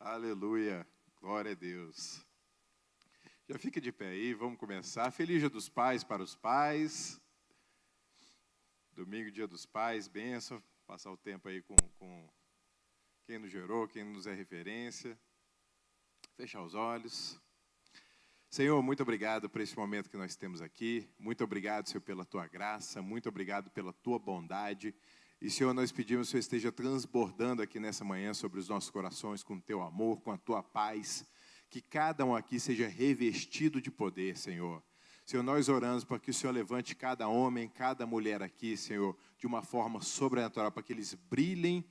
Aleluia, glória a Deus. Já fica de pé aí, vamos começar. Feliz Dia dos Pais para os pais. Domingo, Dia dos Pais, bênção. Passar o tempo aí com quem nos gerou, quem nos é referência. Fechar os olhos. Senhor, muito obrigado por esse momento que nós temos aqui. Muito obrigado, Senhor, pela Tua graça. Muito obrigado pela Tua bondade. E, Senhor, nós pedimos que o Senhor esteja transbordando aqui nessa manhã sobre os nossos corações com o Teu amor, com a Tua paz. Que cada um aqui seja revestido de poder, Senhor. Senhor, nós oramos para que o Senhor levante cada homem, cada mulher aqui, Senhor, de uma forma sobrenatural, para que eles brilhem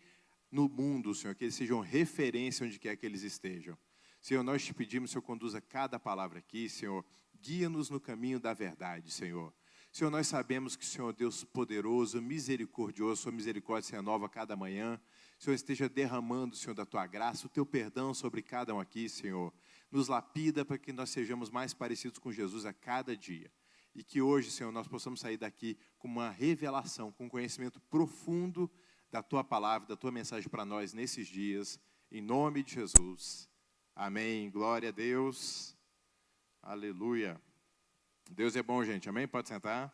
no mundo, Senhor, que eles sejam referência onde quer que eles estejam. Senhor, nós te pedimos, Senhor, conduza cada palavra aqui, Senhor, guia-nos no caminho da verdade, Senhor. Senhor, nós sabemos que o Senhor é Deus poderoso, misericordioso, sua misericórdia se renova a cada manhã. Senhor, esteja derramando, Senhor, da Tua graça, o Teu perdão sobre cada um aqui, Senhor. Nos lapida para que nós sejamos mais parecidos com Jesus a cada dia. E que hoje, Senhor, nós possamos sair daqui com uma revelação, com um conhecimento profundo da Tua palavra, da Tua mensagem para nós nesses dias. Em nome de Jesus. Amém. Glória a Deus. Aleluia. Deus é bom, gente. Amém? Pode sentar.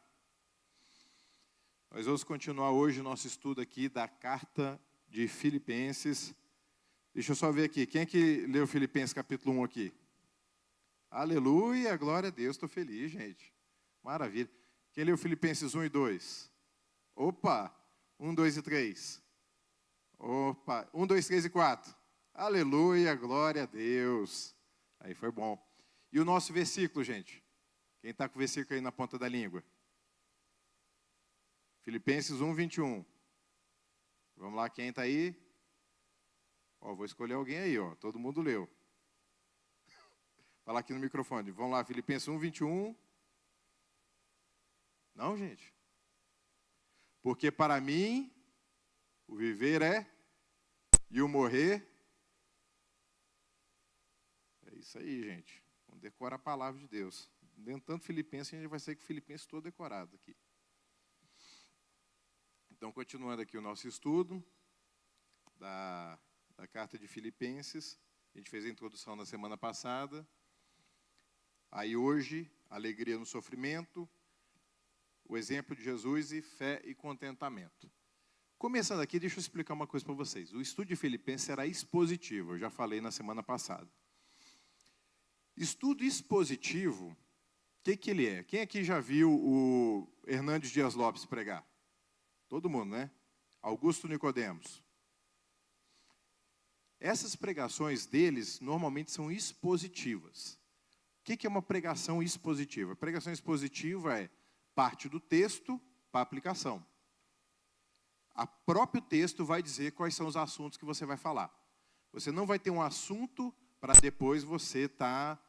Nós vamos continuar hoje o nosso estudo aqui da carta de Filipenses. Deixa eu só ver aqui. Quem é que leu Filipenses capítulo 1 aqui? Aleluia, glória a Deus. Estou feliz, gente. Maravilha. Quem leu Filipenses 1 e 2? Opa! 1, 2 e 3. Opa! 1, 2, 3 e 4. Aleluia, glória a Deus. Aí foi bom. E o nosso versículo, gente? Quem está com o versículo aí na ponta da língua? Filipenses 1, 21. Vamos lá, quem está aí? Ó, vou escolher alguém aí, ó. Todo mundo leu. Fala aqui no microfone. Vamos lá, Filipenses 1, 21. Não, gente? Porque para mim, o viver é, e o morrer. É isso aí, gente. Vamos decorar a palavra de Deus. Dentro tanto Filipenses, a gente vai sair com Filipenses todo decorado aqui. Então, continuando aqui o nosso estudo da carta de Filipenses. A gente fez a introdução na semana passada. Aí hoje, alegria no sofrimento, o exemplo de Jesus e fé e contentamento. Começando aqui, deixa eu explicar uma coisa para vocês. O estudo de Filipenses será expositivo, eu já falei na semana passada. Estudo expositivo, o que ele é? Quem aqui já viu o Hernandes Dias Lopes pregar? Todo mundo, né? Augusto Nicodemos. Essas pregações deles normalmente são expositivas. O que é uma pregação expositiva? A pregação expositiva é parte do texto para aplicação. O próprio texto vai dizer quais são os assuntos que você vai falar. Você não vai ter um assunto para depois você estar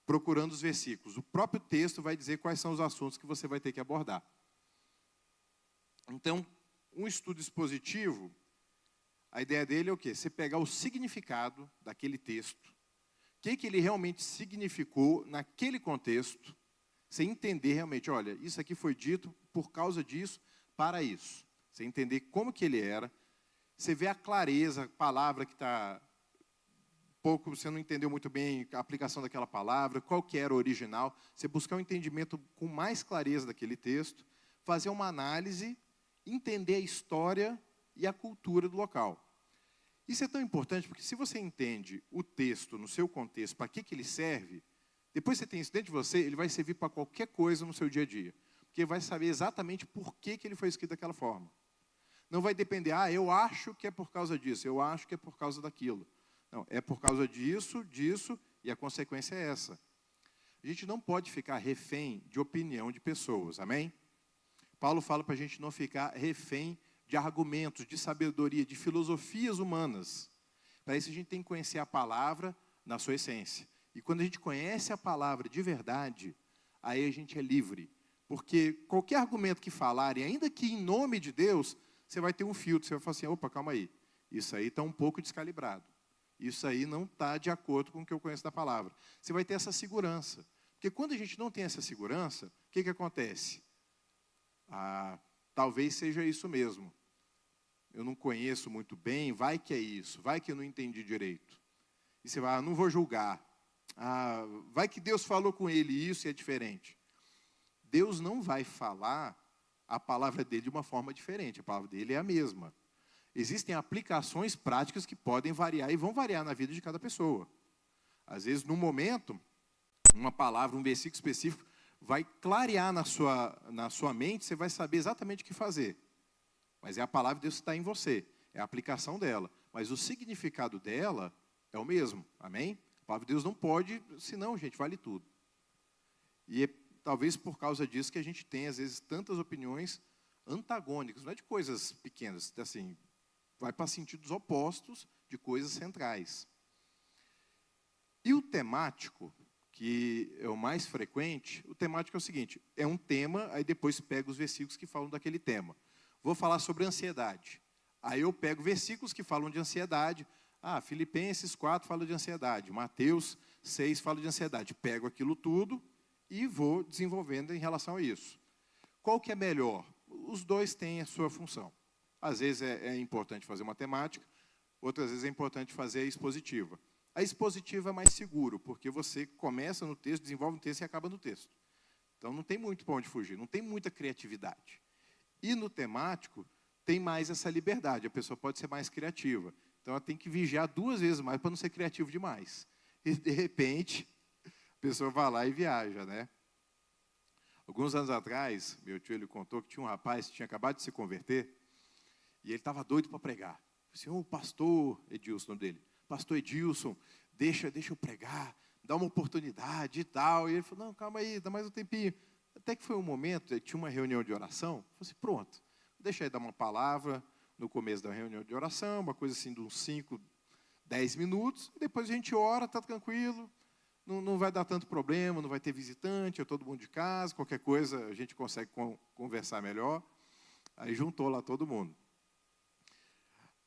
procurando os versículos. O próprio texto vai dizer quais são os assuntos que você vai ter que abordar. Então, um estudo expositivo, a ideia dele é o quê? Você pegar o significado daquele texto, o que ele realmente significou naquele contexto, você entender realmente, olha, isso aqui foi dito por causa disso, para isso. Você entender como que ele era, você vê a clareza, a palavra que está pouco, você não entendeu muito bem a aplicação daquela palavra, qual que era o original, você buscar um entendimento com mais clareza daquele texto, fazer uma análise, entender a história e a cultura do local. Isso é tão importante porque se você entende o texto no seu contexto, para que ele serve, depois você tem isso dentro de você, ele vai servir para qualquer coisa no seu dia a dia. Porque vai saber exatamente por que ele foi escrito daquela forma. Não vai depender, eu acho que é por causa disso, eu acho que é por causa daquilo. Não, é por causa disso, e a consequência é essa. A gente não pode ficar refém de opinião de pessoas, amém? Paulo fala para a gente não ficar refém de argumentos, de sabedoria, de filosofias humanas. Para isso a gente tem que conhecer a palavra na sua essência. E quando a gente conhece a palavra de verdade, aí a gente é livre. Porque qualquer argumento que falarem, ainda que em nome de Deus, você vai ter um filtro, você vai falar assim, opa, calma aí, isso aí está um pouco descalibrado. Isso aí não está de acordo com o que eu conheço da palavra. Você vai ter essa segurança. Porque quando a gente não tem essa segurança, o que acontece? Talvez seja isso mesmo. Eu não conheço muito bem, vai que é isso, vai que eu não entendi direito. E você vai, não vou julgar. Vai que Deus falou com ele isso e é diferente. Deus não vai falar a palavra dele de uma forma diferente. A palavra dele é a mesma. Existem aplicações práticas que podem variar e vão variar na vida de cada pessoa. Às vezes, num momento, uma palavra, um versículo específico, vai clarear na sua mente, você vai saber exatamente o que fazer. Mas é a palavra de Deus que está em você, é a aplicação dela. Mas o significado dela é o mesmo, amém? A palavra de Deus não pode, senão, gente, vale tudo. E é talvez por causa disso que a gente tem, às vezes, tantas opiniões antagônicas, não é de coisas pequenas, assim, vai para sentidos opostos de coisas centrais. E o temático, que é o mais frequente, o temático é o seguinte, é um tema, aí depois pega os versículos que falam daquele tema. Vou falar sobre ansiedade. Aí eu pego versículos que falam de ansiedade. Filipenses 4 fala de ansiedade, Mateus 6 fala de ansiedade. Pego aquilo tudo e vou desenvolvendo em relação a isso. Qual que é melhor? Os dois têm a sua função. Às vezes é importante fazer uma temática, outras vezes é importante fazer a expositiva. A expositiva é mais seguro, porque você começa no texto, desenvolve no texto e acaba no texto. Então não tem muito para onde fugir, não tem muita criatividade. E no temático, tem mais essa liberdade, a pessoa pode ser mais criativa. Então ela tem que vigiar 2 vezes mais para não ser criativo demais. E de repente, a pessoa vai lá e viaja, né? Alguns anos atrás, meu tio ele contou que tinha um rapaz que tinha acabado de se converter e ele estava doido para pregar. Eu disse, pastor Edilson, o nome dele. Pastor Edilson, deixa eu pregar, dá uma oportunidade e tal. E ele falou, não, calma aí, dá mais um tempinho. Até que foi um momento, tinha uma reunião de oração, eu falei assim, pronto, deixa aí dar uma palavra no começo da reunião de oração, uma coisa assim de uns 5, 10 minutos, e depois a gente ora, está tranquilo, não vai dar tanto problema, não vai ter visitante, é todo mundo de casa, qualquer coisa a gente consegue conversar melhor. Aí juntou lá todo mundo.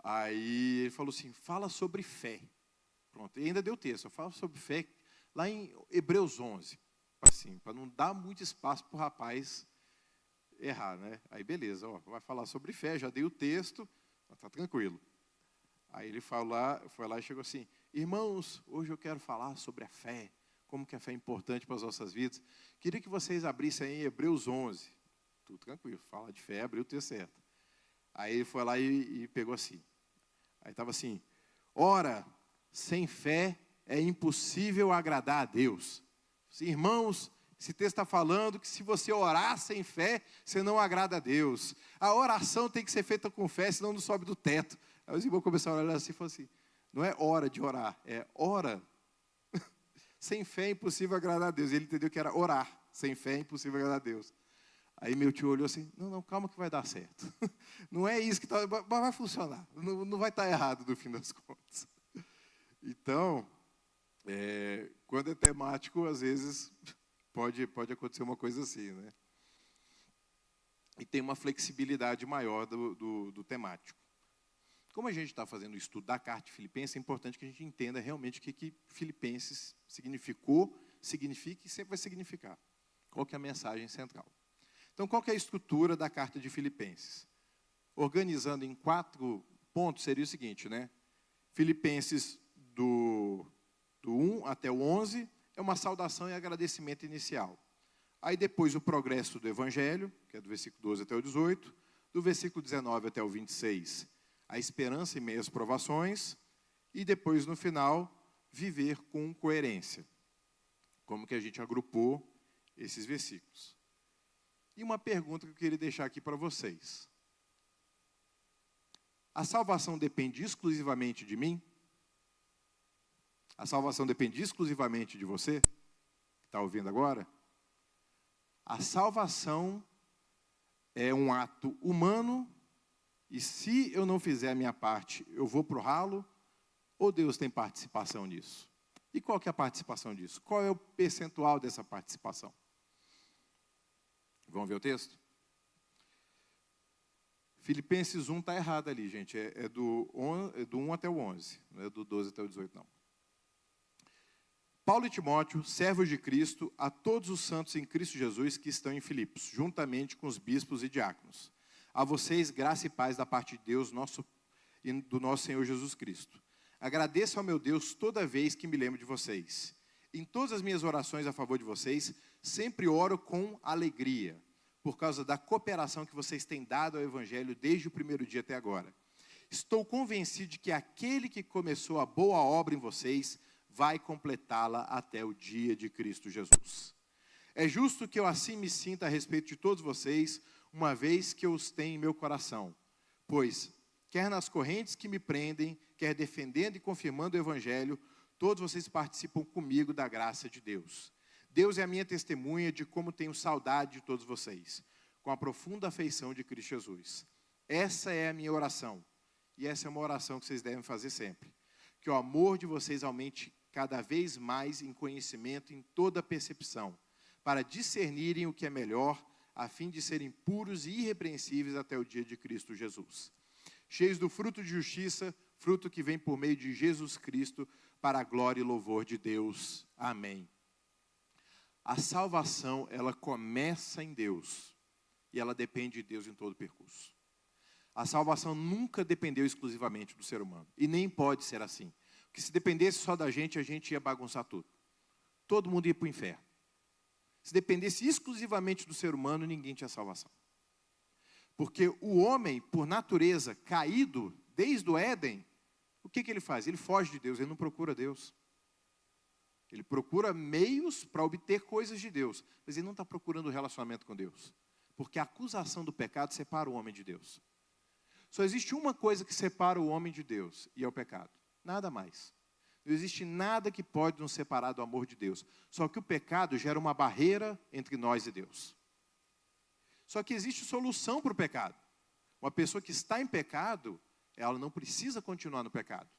Aí ele falou assim, fala sobre fé. Pronto, e ainda deu texto, fala sobre fé, lá em Hebreus 11, assim, para não dar muito espaço para o rapaz errar, né? Aí beleza, vai falar sobre fé, já dei o texto, está tranquilo. Aí ele foi lá e chegou assim, irmãos, hoje eu quero falar sobre a fé, como que a fé é importante para as nossas vidas. Queria que vocês abrissem aí em Hebreus 11. Tudo tranquilo, fala de fé, abriu o texto certo. Aí ele foi lá e pegou assim. Aí estava assim, ora, sem fé é impossível agradar a Deus. Assim, irmãos, esse texto está falando que se você orar sem fé, você não agrada a Deus. A oração tem que ser feita com fé, senão não sobe do teto. Aí os irmãos começaram a olhar assim e falaram assim, não é hora de orar, é ora. Sem fé é impossível agradar a Deus. E ele entendeu que era orar, sem fé é impossível agradar a Deus. Aí meu tio olhou assim, não, calma que vai dar certo. Não é isso que está, vai funcionar, não vai estar errado no fim das contas. Então, quando é temático, às vezes pode acontecer uma coisa assim, né? E tem uma flexibilidade maior do temático. Como a gente está fazendo o estudo da carta de Filipenses, é importante que a gente entenda realmente o que Filipenses significa e sempre vai significar. Qual que é a mensagem central. Então, qual que é a estrutura da carta de Filipenses? Organizando em 4 pontos, seria o seguinte, né? Filipenses do 1 até o 11 é uma saudação e agradecimento inicial. Aí depois o progresso do Evangelho, que é do versículo 12 até o 18, do versículo 19 até o 26, a esperança em meio às provações, e depois, no final, viver com coerência. Como que a gente agrupou esses versículos. E uma pergunta que eu queria deixar aqui para vocês. A salvação depende exclusivamente de mim? A salvação depende exclusivamente de você, que está ouvindo agora? A salvação é um ato humano, e se eu não fizer a minha parte, eu vou para o ralo, ou Deus tem participação nisso? E qual que é a participação disso? Qual é o percentual dessa participação? Vamos ver o texto? Filipenses 1 está errado ali, gente. É do 1 até o 11, não é do 12 até o 18, não. Paulo e Timóteo, servos de Cristo, a todos os santos em Cristo Jesus que estão em Filipos, juntamente com os bispos e diáconos. A vocês, graça e paz da parte de Deus e do nosso Senhor Jesus Cristo. Agradeço ao meu Deus toda vez que me lembro de vocês. Em todas as minhas orações a favor de vocês, sempre oro com alegria, por causa da cooperação que vocês têm dado ao Evangelho desde o primeiro dia até agora. Estou convencido de que aquele que começou a boa obra em vocês vai completá-la até o dia de Cristo Jesus. É justo que eu assim me sinta a respeito de todos vocês, uma vez que eu os tenho em meu coração. Pois, quer nas correntes que me prendem, quer defendendo e confirmando o Evangelho, todos vocês participam comigo da graça de Deus. Deus é a minha testemunha de como tenho saudade de todos vocês, com a profunda afeição de Cristo Jesus. Essa é a minha oração, e essa é uma oração que vocês devem fazer sempre. Que o amor de vocês aumente cada vez mais em conhecimento, em toda percepção, para discernirem o que é melhor, a fim de serem puros e irrepreensíveis até o dia de Cristo Jesus. Cheios do fruto de justiça, fruto que vem por meio de Jesus Cristo, para a glória e louvor de Deus. Amém. A salvação, ela começa em Deus, e ela depende de Deus em todo o percurso. A salvação nunca dependeu exclusivamente do ser humano, e nem pode ser assim. Porque se dependesse só da gente, a gente ia bagunçar tudo. Todo mundo ia para o inferno. Se dependesse exclusivamente do ser humano, ninguém tinha salvação. Porque o homem, por natureza, caído desde o Éden, o que ele faz? Ele foge de Deus, ele não procura Deus. Ele procura meios para obter coisas de Deus, mas ele não está procurando relacionamento com Deus. Porque a acusação do pecado separa o homem de Deus. Só existe uma coisa que separa o homem de Deus, e é o pecado. Nada mais. Não existe nada que pode nos separar do amor de Deus. Só que o pecado gera uma barreira entre nós e Deus. Só que existe solução para o pecado. Uma pessoa que está em pecado, ela não precisa continuar no pecado.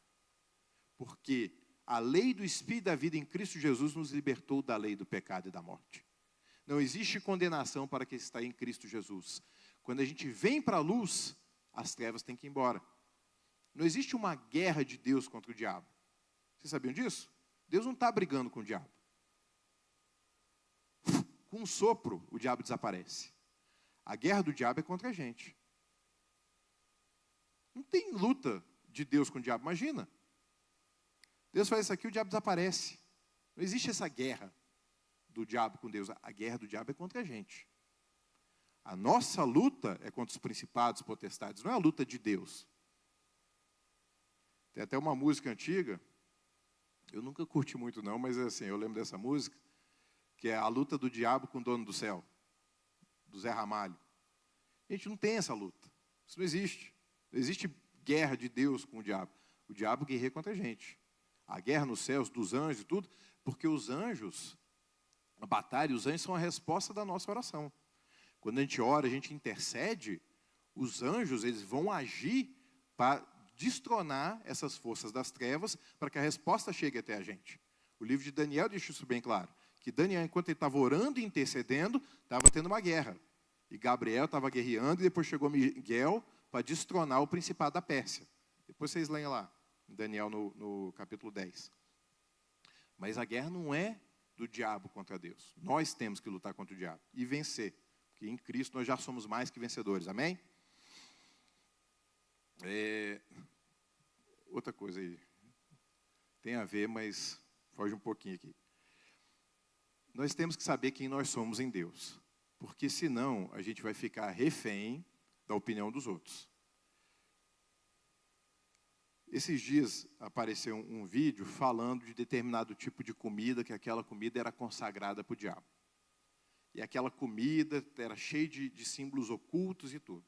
Porque a lei do Espírito da vida em Cristo Jesus nos libertou da lei do pecado e da morte. Não existe condenação para quem está em Cristo Jesus. Quando a gente vem para a luz, as trevas têm que ir embora. Não existe uma guerra de Deus contra o diabo. Vocês sabiam disso? Deus não está brigando com o diabo. Com um sopro, o diabo desaparece. A guerra do diabo é contra a gente. Não tem luta de Deus com o diabo, imagina. Deus faz isso aqui, o diabo desaparece. Não existe essa guerra do diabo com Deus. A guerra do diabo é contra a gente. A nossa luta é contra os principados, potestades, não é a luta de Deus. Tem até uma música antiga, eu nunca curti muito não, mas assim, eu lembro dessa música, que é a luta do diabo com o dono do céu, do Zé Ramalho. A gente não tem essa luta, isso não existe. Não existe guerra de Deus com o diabo. O diabo guerreia contra a gente. A guerra nos céus, dos anjos e tudo, porque os anjos, a batalha, os anjos são a resposta da nossa oração. Quando a gente ora, a gente intercede, os anjos, eles vão agir para destronar essas forças das trevas, para que a resposta chegue até a gente. O livro de Daniel deixa isso bem claro, que Daniel, enquanto ele estava orando e intercedendo, estava tendo uma guerra. E Gabriel estava guerreando, e depois chegou Miguel para destronar o principado da Pérsia. Depois vocês leem lá, em Daniel no capítulo 10. Mas a guerra não é do diabo contra Deus. Nós temos que lutar contra o diabo e vencer. Porque em Cristo nós já somos mais que vencedores. Amém? Outra coisa aí. Tem a ver, mas foge um pouquinho aqui. Nós temos que saber quem nós somos em Deus. Porque senão a gente vai ficar refém da opinião dos outros. Esses dias apareceu um vídeo falando de determinado tipo de comida, que aquela comida era consagrada para o diabo. E aquela comida era cheia de símbolos ocultos e tudo.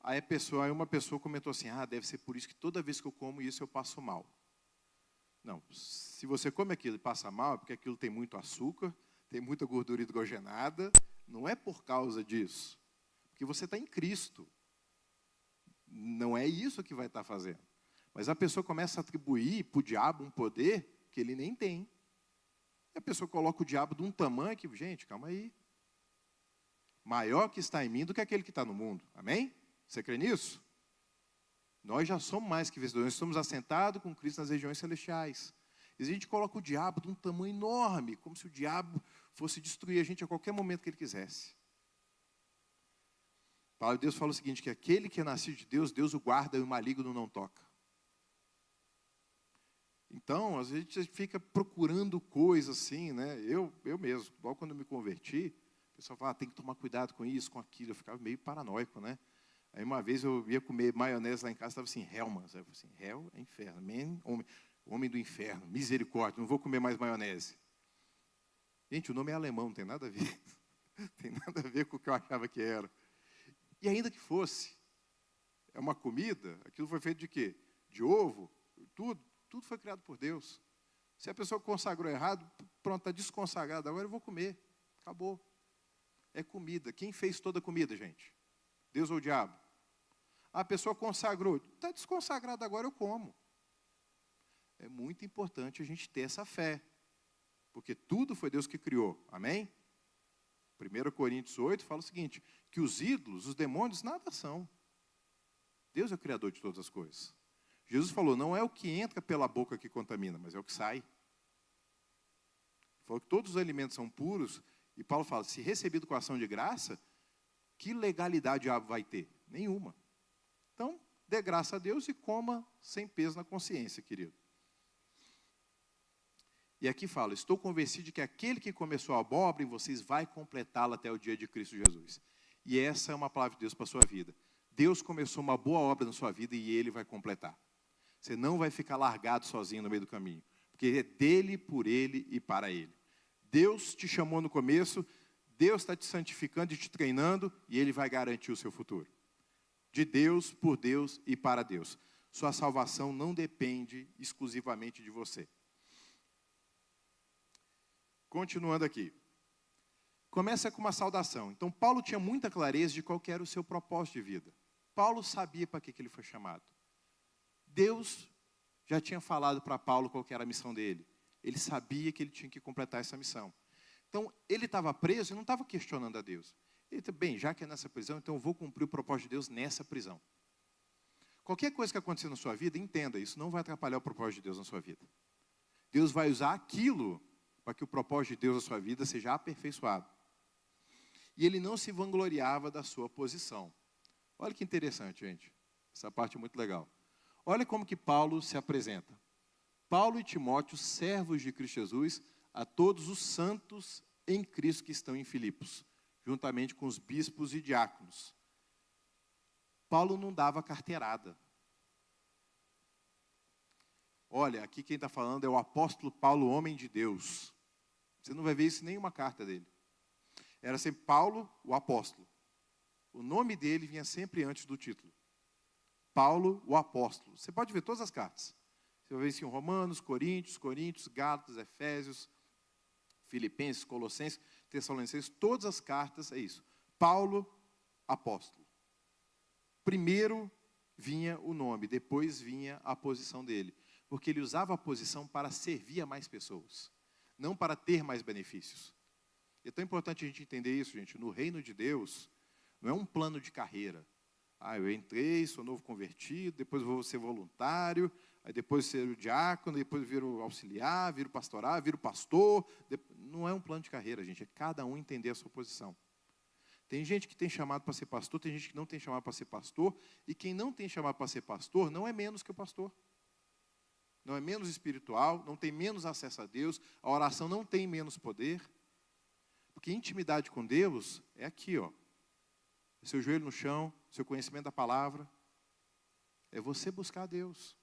Aí uma pessoa comentou assim, deve ser por isso que toda vez que eu como isso eu passo mal. Não, se você come aquilo e passa mal, é porque aquilo tem muito açúcar, tem muita gordura hidrogenada, não é por causa disso. Porque você está em Cristo. Não é isso que vai estar fazendo. Mas a pessoa começa a atribuir para o diabo um poder que ele nem tem. E a pessoa coloca o diabo de um tamanho que, gente, calma aí. Maior que está em mim do que aquele que está no mundo. Amém? Você crê nisso? Nós já somos mais que vencedores. Nós estamos assentados com Cristo nas regiões celestiais. E a gente coloca o diabo de um tamanho enorme, como se o diabo fosse destruir a gente a qualquer momento que ele quisesse. A palavra de Deus fala o seguinte, que aquele que é nascido de Deus, Deus o guarda e o maligno não toca. Então, às vezes a gente fica procurando coisas assim, né? Eu mesmo, logo quando eu me converti, o pessoal fala, tem que tomar cuidado com isso, com aquilo. Eu ficava meio paranoico, né? Aí uma vez eu ia comer maionese lá em casa, estava assim, Hellmann's. Aí eu falei assim, Hell é inferno, homem do inferno, misericórdia, não vou comer mais maionese. Gente, o nome é alemão, não tem nada a ver. Tem nada a ver com o que eu achava que era. E ainda que fosse, é uma comida, aquilo foi feito de quê? De ovo, tudo foi criado por Deus. Se a pessoa consagrou errado, pronto, está desconsagrado, agora eu vou comer. Acabou. É comida. Quem fez toda a comida, gente? Deus ou o diabo? A pessoa consagrou, está desconsagrado, agora eu como. É muito importante a gente ter essa fé, porque tudo foi Deus que criou, amém? 1 Coríntios 8 fala o seguinte, que os ídolos, os demônios, nada são. Deus é o criador de todas as coisas. Jesus falou, não é o que entra pela boca que contamina, mas é o que sai. Ele falou que todos os alimentos são puros, e Paulo fala, se recebido com ação de graça, que legalidade o diabo vai ter? Nenhuma. Então, dê graça a Deus e coma sem peso na consciência, querido. E aqui fala, estou convencido de que aquele que começou a boa obra em vocês vai completá-la até o dia de Cristo Jesus. E essa é uma palavra de Deus para a sua vida. Deus começou uma boa obra na sua vida e Ele vai completar. Você não vai ficar largado sozinho no meio do caminho, porque é dele, por Ele e para Ele. Deus te chamou no começo, Deus está te santificando e te treinando, e Ele vai garantir o seu futuro. De Deus, por Deus e para Deus. Sua salvação não depende exclusivamente de você. Continuando aqui. Começa com uma saudação. Então, Paulo tinha muita clareza de qual era o seu propósito de vida. Paulo sabia para que ele foi chamado. Deus já tinha falado para Paulo qual era a missão dele. Ele sabia que ele tinha que completar essa missão. Então, ele estava preso e não estava questionando a Deus. Ele disse, bem, já que é nessa prisão, então eu vou cumprir o propósito de Deus nessa prisão. Qualquer coisa que acontecer na sua vida, entenda, isso não vai atrapalhar o propósito de Deus na sua vida. Deus vai usar aquilo para que o propósito de Deus na sua vida seja aperfeiçoado. E ele não se vangloriava da sua posição. Olha que interessante, gente. Essa parte é muito legal. Olha como que Paulo se apresenta. Paulo e Timóteo, servos de Cristo Jesus, a todos os santos em Cristo que estão em Filipos, juntamente com os bispos e diáconos. Paulo não dava carteirada. Olha, aqui quem está falando é o apóstolo Paulo, homem de Deus. Você não vai ver isso em nenhuma carta dele. Era sempre Paulo, o apóstolo. O nome dele vinha sempre antes do título. Paulo, o apóstolo. Você pode ver todas as cartas. Você vai ver isso em Romanos, Coríntios, Gálatas, Efésios, Filipenses, Colossenses, Tessalonicenses, todas as cartas é isso. Paulo, apóstolo. Primeiro vinha o nome, depois vinha a posição dele. Porque ele usava a posição para servir a mais pessoas, não para ter mais benefícios. É tão importante a gente entender isso, gente. No reino de Deus, não é um plano de carreira. Eu entrei, sou novo convertido, depois vou ser voluntário, aí depois ser o diácono, depois viro auxiliar, viro pastoral, viro pastor. Não é um plano de carreira, gente. É cada um entender a sua posição. Tem gente que tem chamado para ser pastor, tem gente que não tem chamado para ser pastor, e quem não tem chamado para ser pastor não é menos que o pastor. Não é menos espiritual, não tem menos acesso a Deus, a oração não tem menos poder. Porque intimidade com Deus é aqui, ó. É seu joelho no chão, seu conhecimento da palavra. É você buscar Deus.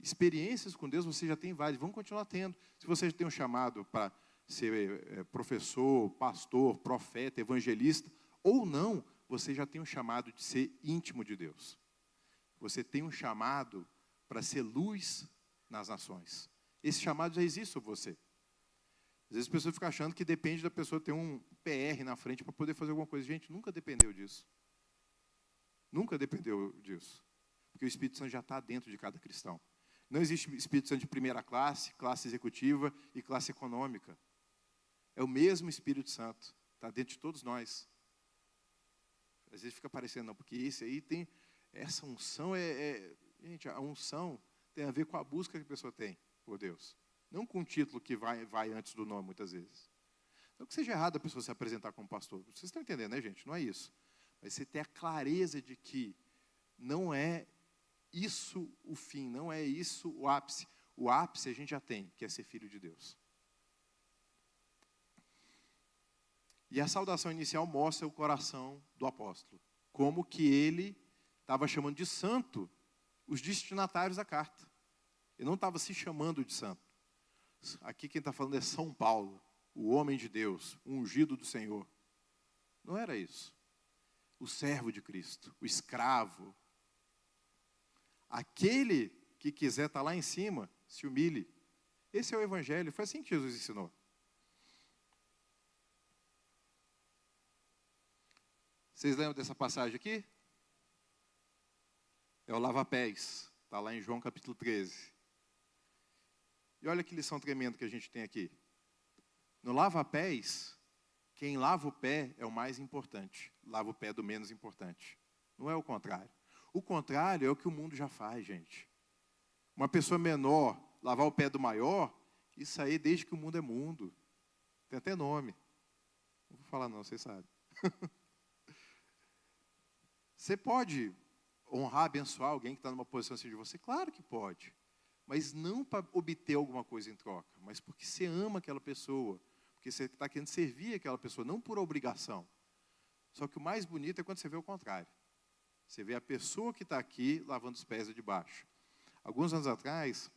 Experiências com Deus você já tem várias, vão continuar tendo. Se você já tem um chamado para ser professor, pastor, profeta, evangelista, ou não, você já tem um chamado de ser íntimo de Deus. Você tem um chamado para ser luz nas nações. Esse chamado já existe sobre você. Às vezes as pessoas ficam achando que depende da pessoa ter um PR na frente para poder fazer alguma coisa. Gente, nunca dependeu disso. Nunca dependeu disso. Porque o Espírito Santo já está dentro de cada cristão. Não existe Espírito Santo de primeira classe, classe executiva e classe econômica. É o mesmo Espírito Santo. Está dentro de todos nós. Às vezes fica parecendo, não, porque esse aí tem... Essa unção Gente, a unção tem a ver com a busca que a pessoa tem por Deus. Não com o título que vai antes do nome, muitas vezes. Não que seja errado a pessoa se apresentar como pastor. Vocês estão entendendo, né, gente? Não é isso. Mas você ter a clareza de que não é isso o fim, não é isso o ápice. O ápice a gente já tem, que é ser filho de Deus. E a saudação inicial mostra o coração do apóstolo. Como que ele estava chamando de santo os destinatários da carta. Ele não estava se chamando de santo. Aqui quem está falando é São Paulo, o homem de Deus, o ungido do Senhor. Não era isso. O servo de Cristo, o escravo. Aquele que quiser estar lá em cima, se humilhe. Esse é o Evangelho, foi assim que Jesus ensinou. Vocês lembram dessa passagem aqui? É o lava-pés, está lá em João capítulo 13. E olha que lição tremenda que a gente tem aqui. No lava-pés, quem lava o pé é o mais importante. Lava o pé do menos importante. Não é o contrário. O contrário é o que o mundo já faz, gente. Uma pessoa menor lavar o pé do maior, isso aí desde que o mundo é mundo. Tem até nome. Não vou falar não, vocês sabem. Você pode honrar, abençoar alguém que está numa posição assim de você? Claro que pode. Mas não para obter alguma coisa em troca, mas porque você ama aquela pessoa. Porque você está querendo servir aquela pessoa, não por obrigação. Só que o mais bonito é quando você vê o contrário. Você vê a pessoa que está aqui lavando os pés de baixo. Alguns anos atrás,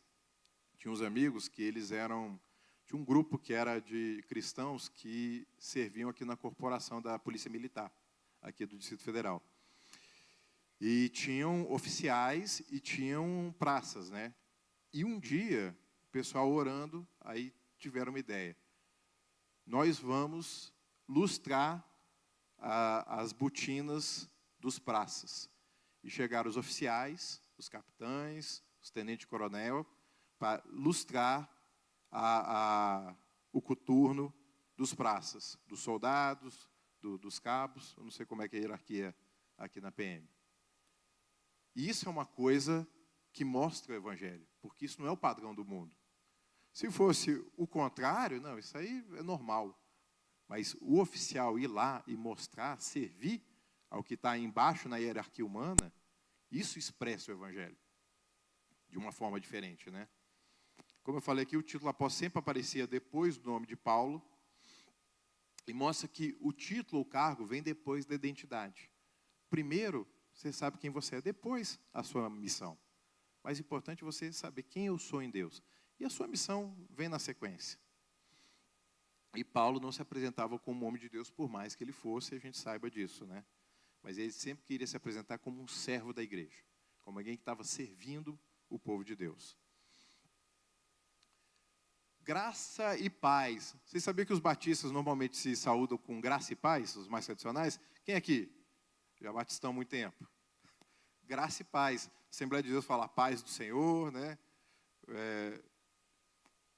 tinha uns amigos que eles eram de um grupo que era de cristãos que serviam aqui na corporação da Polícia Militar, aqui do Distrito Federal. E tinham oficiais e tinham praças, né? E um dia, o pessoal orando, aí tiveram uma ideia. Nós vamos lustrar as botinas dos praças. E chegaram os oficiais, os capitães, os tenentes-coronel, para lustrar o coturno dos praças, dos soldados, dos cabos. Eu não sei como é que é a hierarquia aqui na PM. E isso é uma coisa que mostra o Evangelho, porque isso não é o padrão do mundo. Se fosse o contrário, não, isso aí é normal. Mas o oficial ir lá e mostrar, servir ao que está embaixo na hierarquia humana, isso expressa o Evangelho. De uma forma diferente, né? Como eu falei aqui, o título apóstolo sempre aparecia depois do nome de Paulo, e mostra que o título ou cargo vem depois da identidade. Primeiro, você sabe quem você é, depois a sua missão. Mais importante é você saber quem eu sou em Deus. E a sua missão vem na sequência. E Paulo não se apresentava como homem de Deus, por mais que ele fosse, a gente saiba disso, né? Mas ele sempre queria se apresentar como um servo da igreja, como alguém que estava servindo o povo de Deus. Graça e paz. Vocês sabiam que os batistas normalmente se saúdam com graça e paz, os mais tradicionais? Quem aqui? Já batistão há muito tempo. Graça e paz. A Assembleia de Deus fala paz do Senhor, né?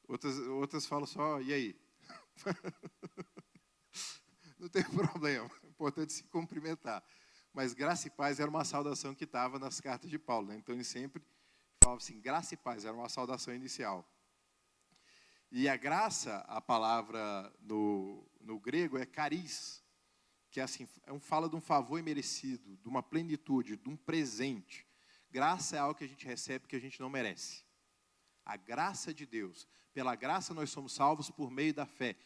Outras falam só, e aí? Não tem problema. O importante é se cumprimentar. Mas graça e paz era uma saudação que estava nas cartas de Paulo, né? Então ele sempre falava assim, graça e paz, era uma saudação inicial. E a graça, a palavra no grego é charis, que é assim, fala de um favor imerecido, de uma plenitude, de um presente. Graça é algo que a gente recebe que a gente não merece. A graça de Deus. Pela graça nós somos salvos por meio da fé.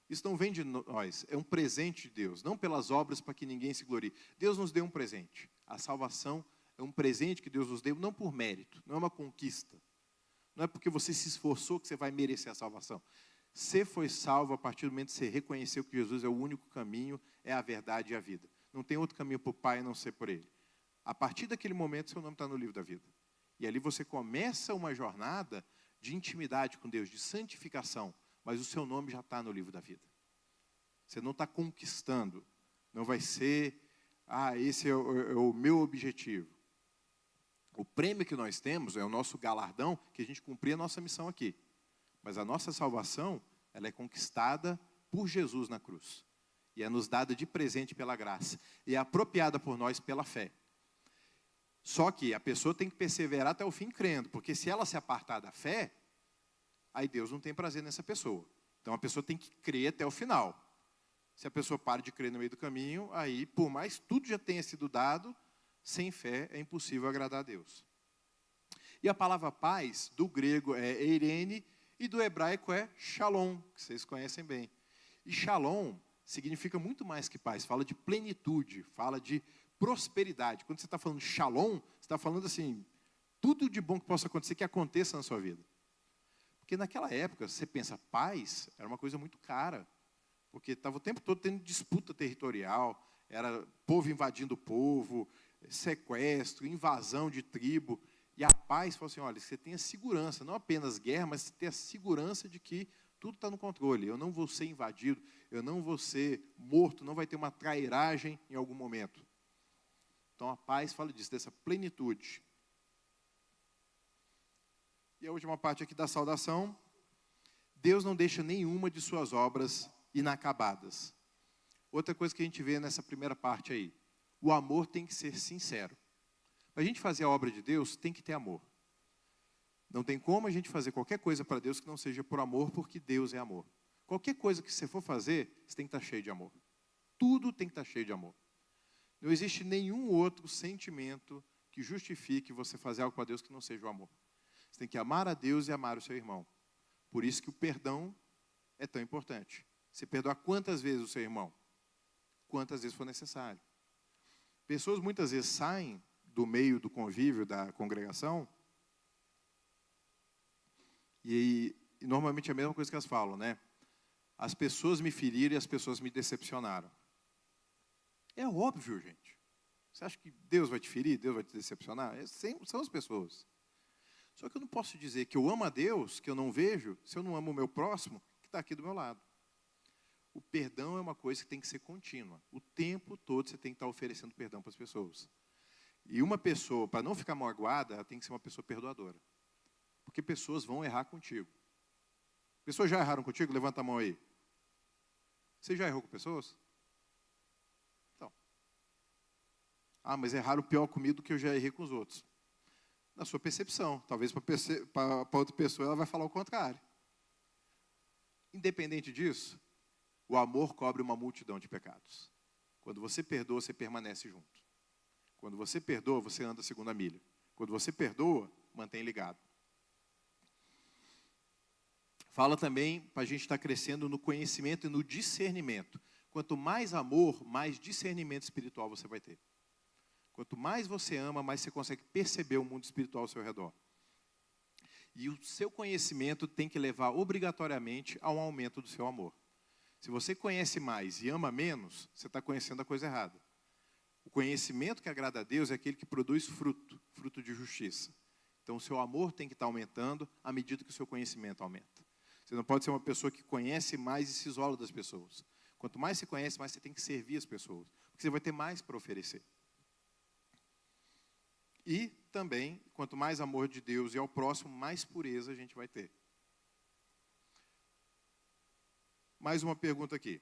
Isso não vem de nós, é um presente de Deus, não pelas obras para que ninguém se glorie. Deus nos deu um presente. A salvação é um presente que Deus nos deu, não por mérito, não é uma conquista. Não é porque você se esforçou que você vai merecer a salvação. Você foi salvo a partir do momento que você reconheceu que Jesus é o único caminho, é a verdade e a vida. Não tem outro caminho para o Pai a não ser por Ele. A partir daquele momento, seu nome está no livro da vida. E ali você começa uma jornada de intimidade com Deus, de santificação. Mas o seu nome já está no livro da vida. Você não está conquistando. Não vai ser, esse é o meu objetivo. O prêmio que nós temos é o nosso galardão, que a gente cumprir a nossa missão aqui. Mas a nossa salvação, ela é conquistada por Jesus na cruz. E é nos dada de presente pela graça. E é apropriada por nós pela fé. Só que a pessoa tem que perseverar até o fim crendo. Porque se ela se apartar da fé, aí Deus não tem prazer nessa pessoa. Então a pessoa tem que crer até o final. Se a pessoa para de crer no meio do caminho, aí por mais tudo já tenha sido dado, sem fé é impossível agradar a Deus. E a palavra paz, do grego é eirene, e do hebraico é shalom, que vocês conhecem bem. E shalom significa muito mais que paz, fala de plenitude, fala de prosperidade. Quando você está falando shalom, você está falando assim, tudo de bom que possa acontecer, que aconteça na sua vida. Porque naquela época, você pensa, paz era uma coisa muito cara, porque estava o tempo todo tendo disputa territorial, era povo invadindo o povo, sequestro, invasão de tribo. E a paz falou assim, olha, você tem a segurança, não apenas guerra, mas você tem a segurança de que tudo está no controle. Eu não vou ser invadido, eu não vou ser morto, não vai ter uma trairagem em algum momento. Então a paz fala disso, dessa plenitude. E a última parte aqui da saudação. Deus não deixa nenhuma de suas obras inacabadas. Outra coisa que a gente vê nessa primeira parte aí. O amor tem que ser sincero. Para a gente fazer a obra de Deus, tem que ter amor. Não tem como a gente fazer qualquer coisa para Deus que não seja por amor, porque Deus é amor. Qualquer coisa que você for fazer, você tem que estar cheio de amor. Tudo tem que estar cheio de amor. Não existe nenhum outro sentimento que justifique você fazer algo para Deus que não seja o amor. Você tem que amar a Deus e amar o seu irmão. Por isso que o perdão é tão importante. Você perdoar quantas vezes o seu irmão? Quantas vezes for necessário. Pessoas muitas vezes saem do meio do convívio, da congregação, e normalmente é a mesma coisa que elas falam, né? As pessoas me feriram e as pessoas me decepcionaram. É óbvio, gente. Você acha que Deus vai te ferir, Deus vai te decepcionar? São as pessoas. Só que eu não posso dizer que eu amo a Deus, que eu não vejo, se eu não amo o meu próximo, que está aqui do meu lado. O perdão é uma coisa que tem que ser contínua. O tempo todo você tem que estar oferecendo perdão para as pessoas. E uma pessoa, para não ficar magoada, ela tem que ser uma pessoa perdoadora. Porque pessoas vão errar contigo. Pessoas já erraram contigo? Levanta a mão aí. Você já errou com pessoas? Então. Ah, mas erraram pior comigo do que eu já errei com os outros. Na sua percepção. Talvez para outra pessoa ela vai falar o contrário. Independente disso, o amor cobre uma multidão de pecados. Quando você perdoa, você permanece junto. Quando você perdoa, você anda a segunda milha. Quando você perdoa, mantém ligado. Fala também para a gente estar crescendo no conhecimento e no discernimento. Quanto mais amor, mais discernimento espiritual você vai ter. Quanto mais você ama, mais você consegue perceber o mundo espiritual ao seu redor. E o seu conhecimento tem que levar obrigatoriamente a um aumento do seu amor. Se você conhece mais e ama menos, você está conhecendo a coisa errada. O conhecimento que agrada a Deus é aquele que produz fruto, fruto de justiça. Então o seu amor tem que estar aumentando à medida que o seu conhecimento aumenta. Você não pode ser uma pessoa que conhece mais e se isola das pessoas. Quanto mais você conhece, mais você tem que servir as pessoas. Porque você vai ter mais para oferecer. E também, quanto mais amor de Deus e ao próximo, mais pureza a gente vai ter. Mais uma pergunta aqui.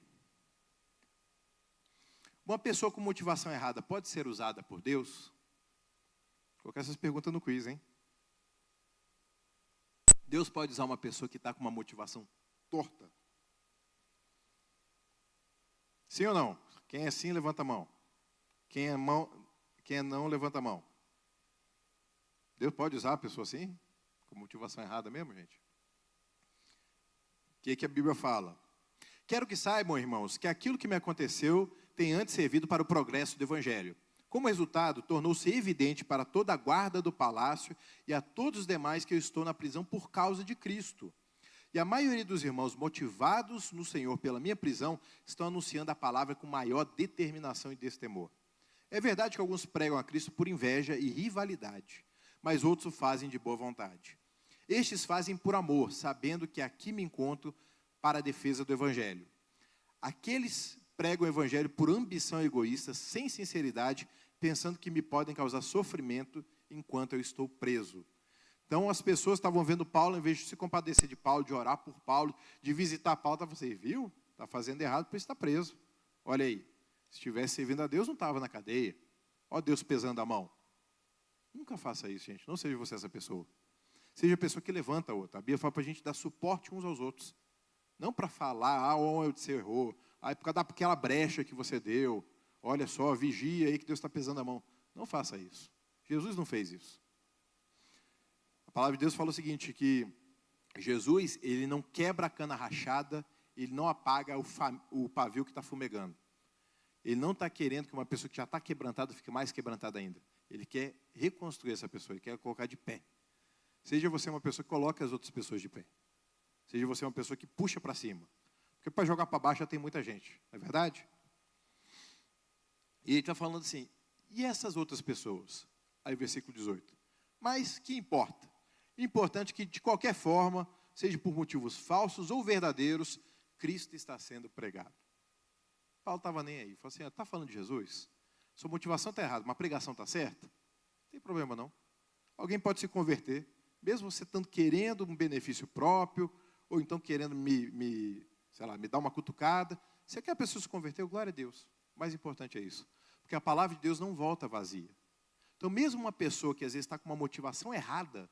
Uma pessoa com motivação errada pode ser usada por Deus? Vou colocar essas perguntas no quiz, hein? Deus pode usar uma pessoa que está com uma motivação torta? Sim ou não? Quem é sim, levanta a mão. Quem é não, levanta a mão. Deus pode usar a pessoa assim? Com motivação errada mesmo, gente? O que a Bíblia fala? Quero que saibam, irmãos, que aquilo que me aconteceu tem antes servido para o progresso do Evangelho. Como resultado, tornou-se evidente para toda a guarda do palácio e a todos os demais que eu estou na prisão por causa de Cristo. E a maioria dos irmãos, motivados no Senhor pela minha prisão, estão anunciando a palavra com maior determinação e destemor. É verdade que alguns pregam a Cristo por inveja e rivalidade, mas outros o fazem de boa vontade. Estes fazem por amor, sabendo que aqui me encontro para a defesa do Evangelho. Aqueles pregam o Evangelho por ambição egoísta, sem sinceridade, pensando que me podem causar sofrimento enquanto eu estou preso. Então as pessoas estavam vendo Paulo, em vez de se compadecer de Paulo, de orar por Paulo, de visitar Paulo, estavam assim, viu? Está fazendo errado, por isso está preso. Olha aí, se estivesse servindo a Deus, não estava na cadeia. Olha Deus pesando a mão. Nunca faça isso, gente. Não seja você essa pessoa. Seja a pessoa que levanta a outra. A Bíblia fala para a gente dar suporte uns aos outros. Não para falar, onde você errou. Por causa daquela brecha que você deu. Olha só, vigia aí que Deus está pesando a mão. Não faça isso. Jesus não fez isso. palavra de Deus fala o seguinte, que Jesus, ele não quebra a cana rachada, ele não apaga o pavio que está fumegando. Ele não está querendo que uma pessoa que já está quebrantada fique mais quebrantada ainda. Ele quer reconstruir essa pessoa, ele quer colocar de pé. Seja você uma pessoa que coloca as outras pessoas de pé. Seja você uma pessoa que puxa para cima. Porque para jogar para baixo já tem muita gente, não é verdade? E ele está falando assim, e essas outras pessoas? Aí versículo 18. Mas que importa? Importante que de qualquer forma, seja por motivos falsos ou verdadeiros, Cristo está sendo pregado. Paulo estava nem aí. Falou assim, está falando de Jesus? Sua motivação está errada, mas a pregação está certa? Não tem problema não. Alguém pode se converter, mesmo você estando querendo um benefício próprio, ou então querendo me dar uma cutucada. Você quer a pessoa se converter? Glória a Deus. O mais importante é isso. Porque a palavra de Deus não volta vazia. Então, mesmo uma pessoa que às vezes está com uma motivação errada,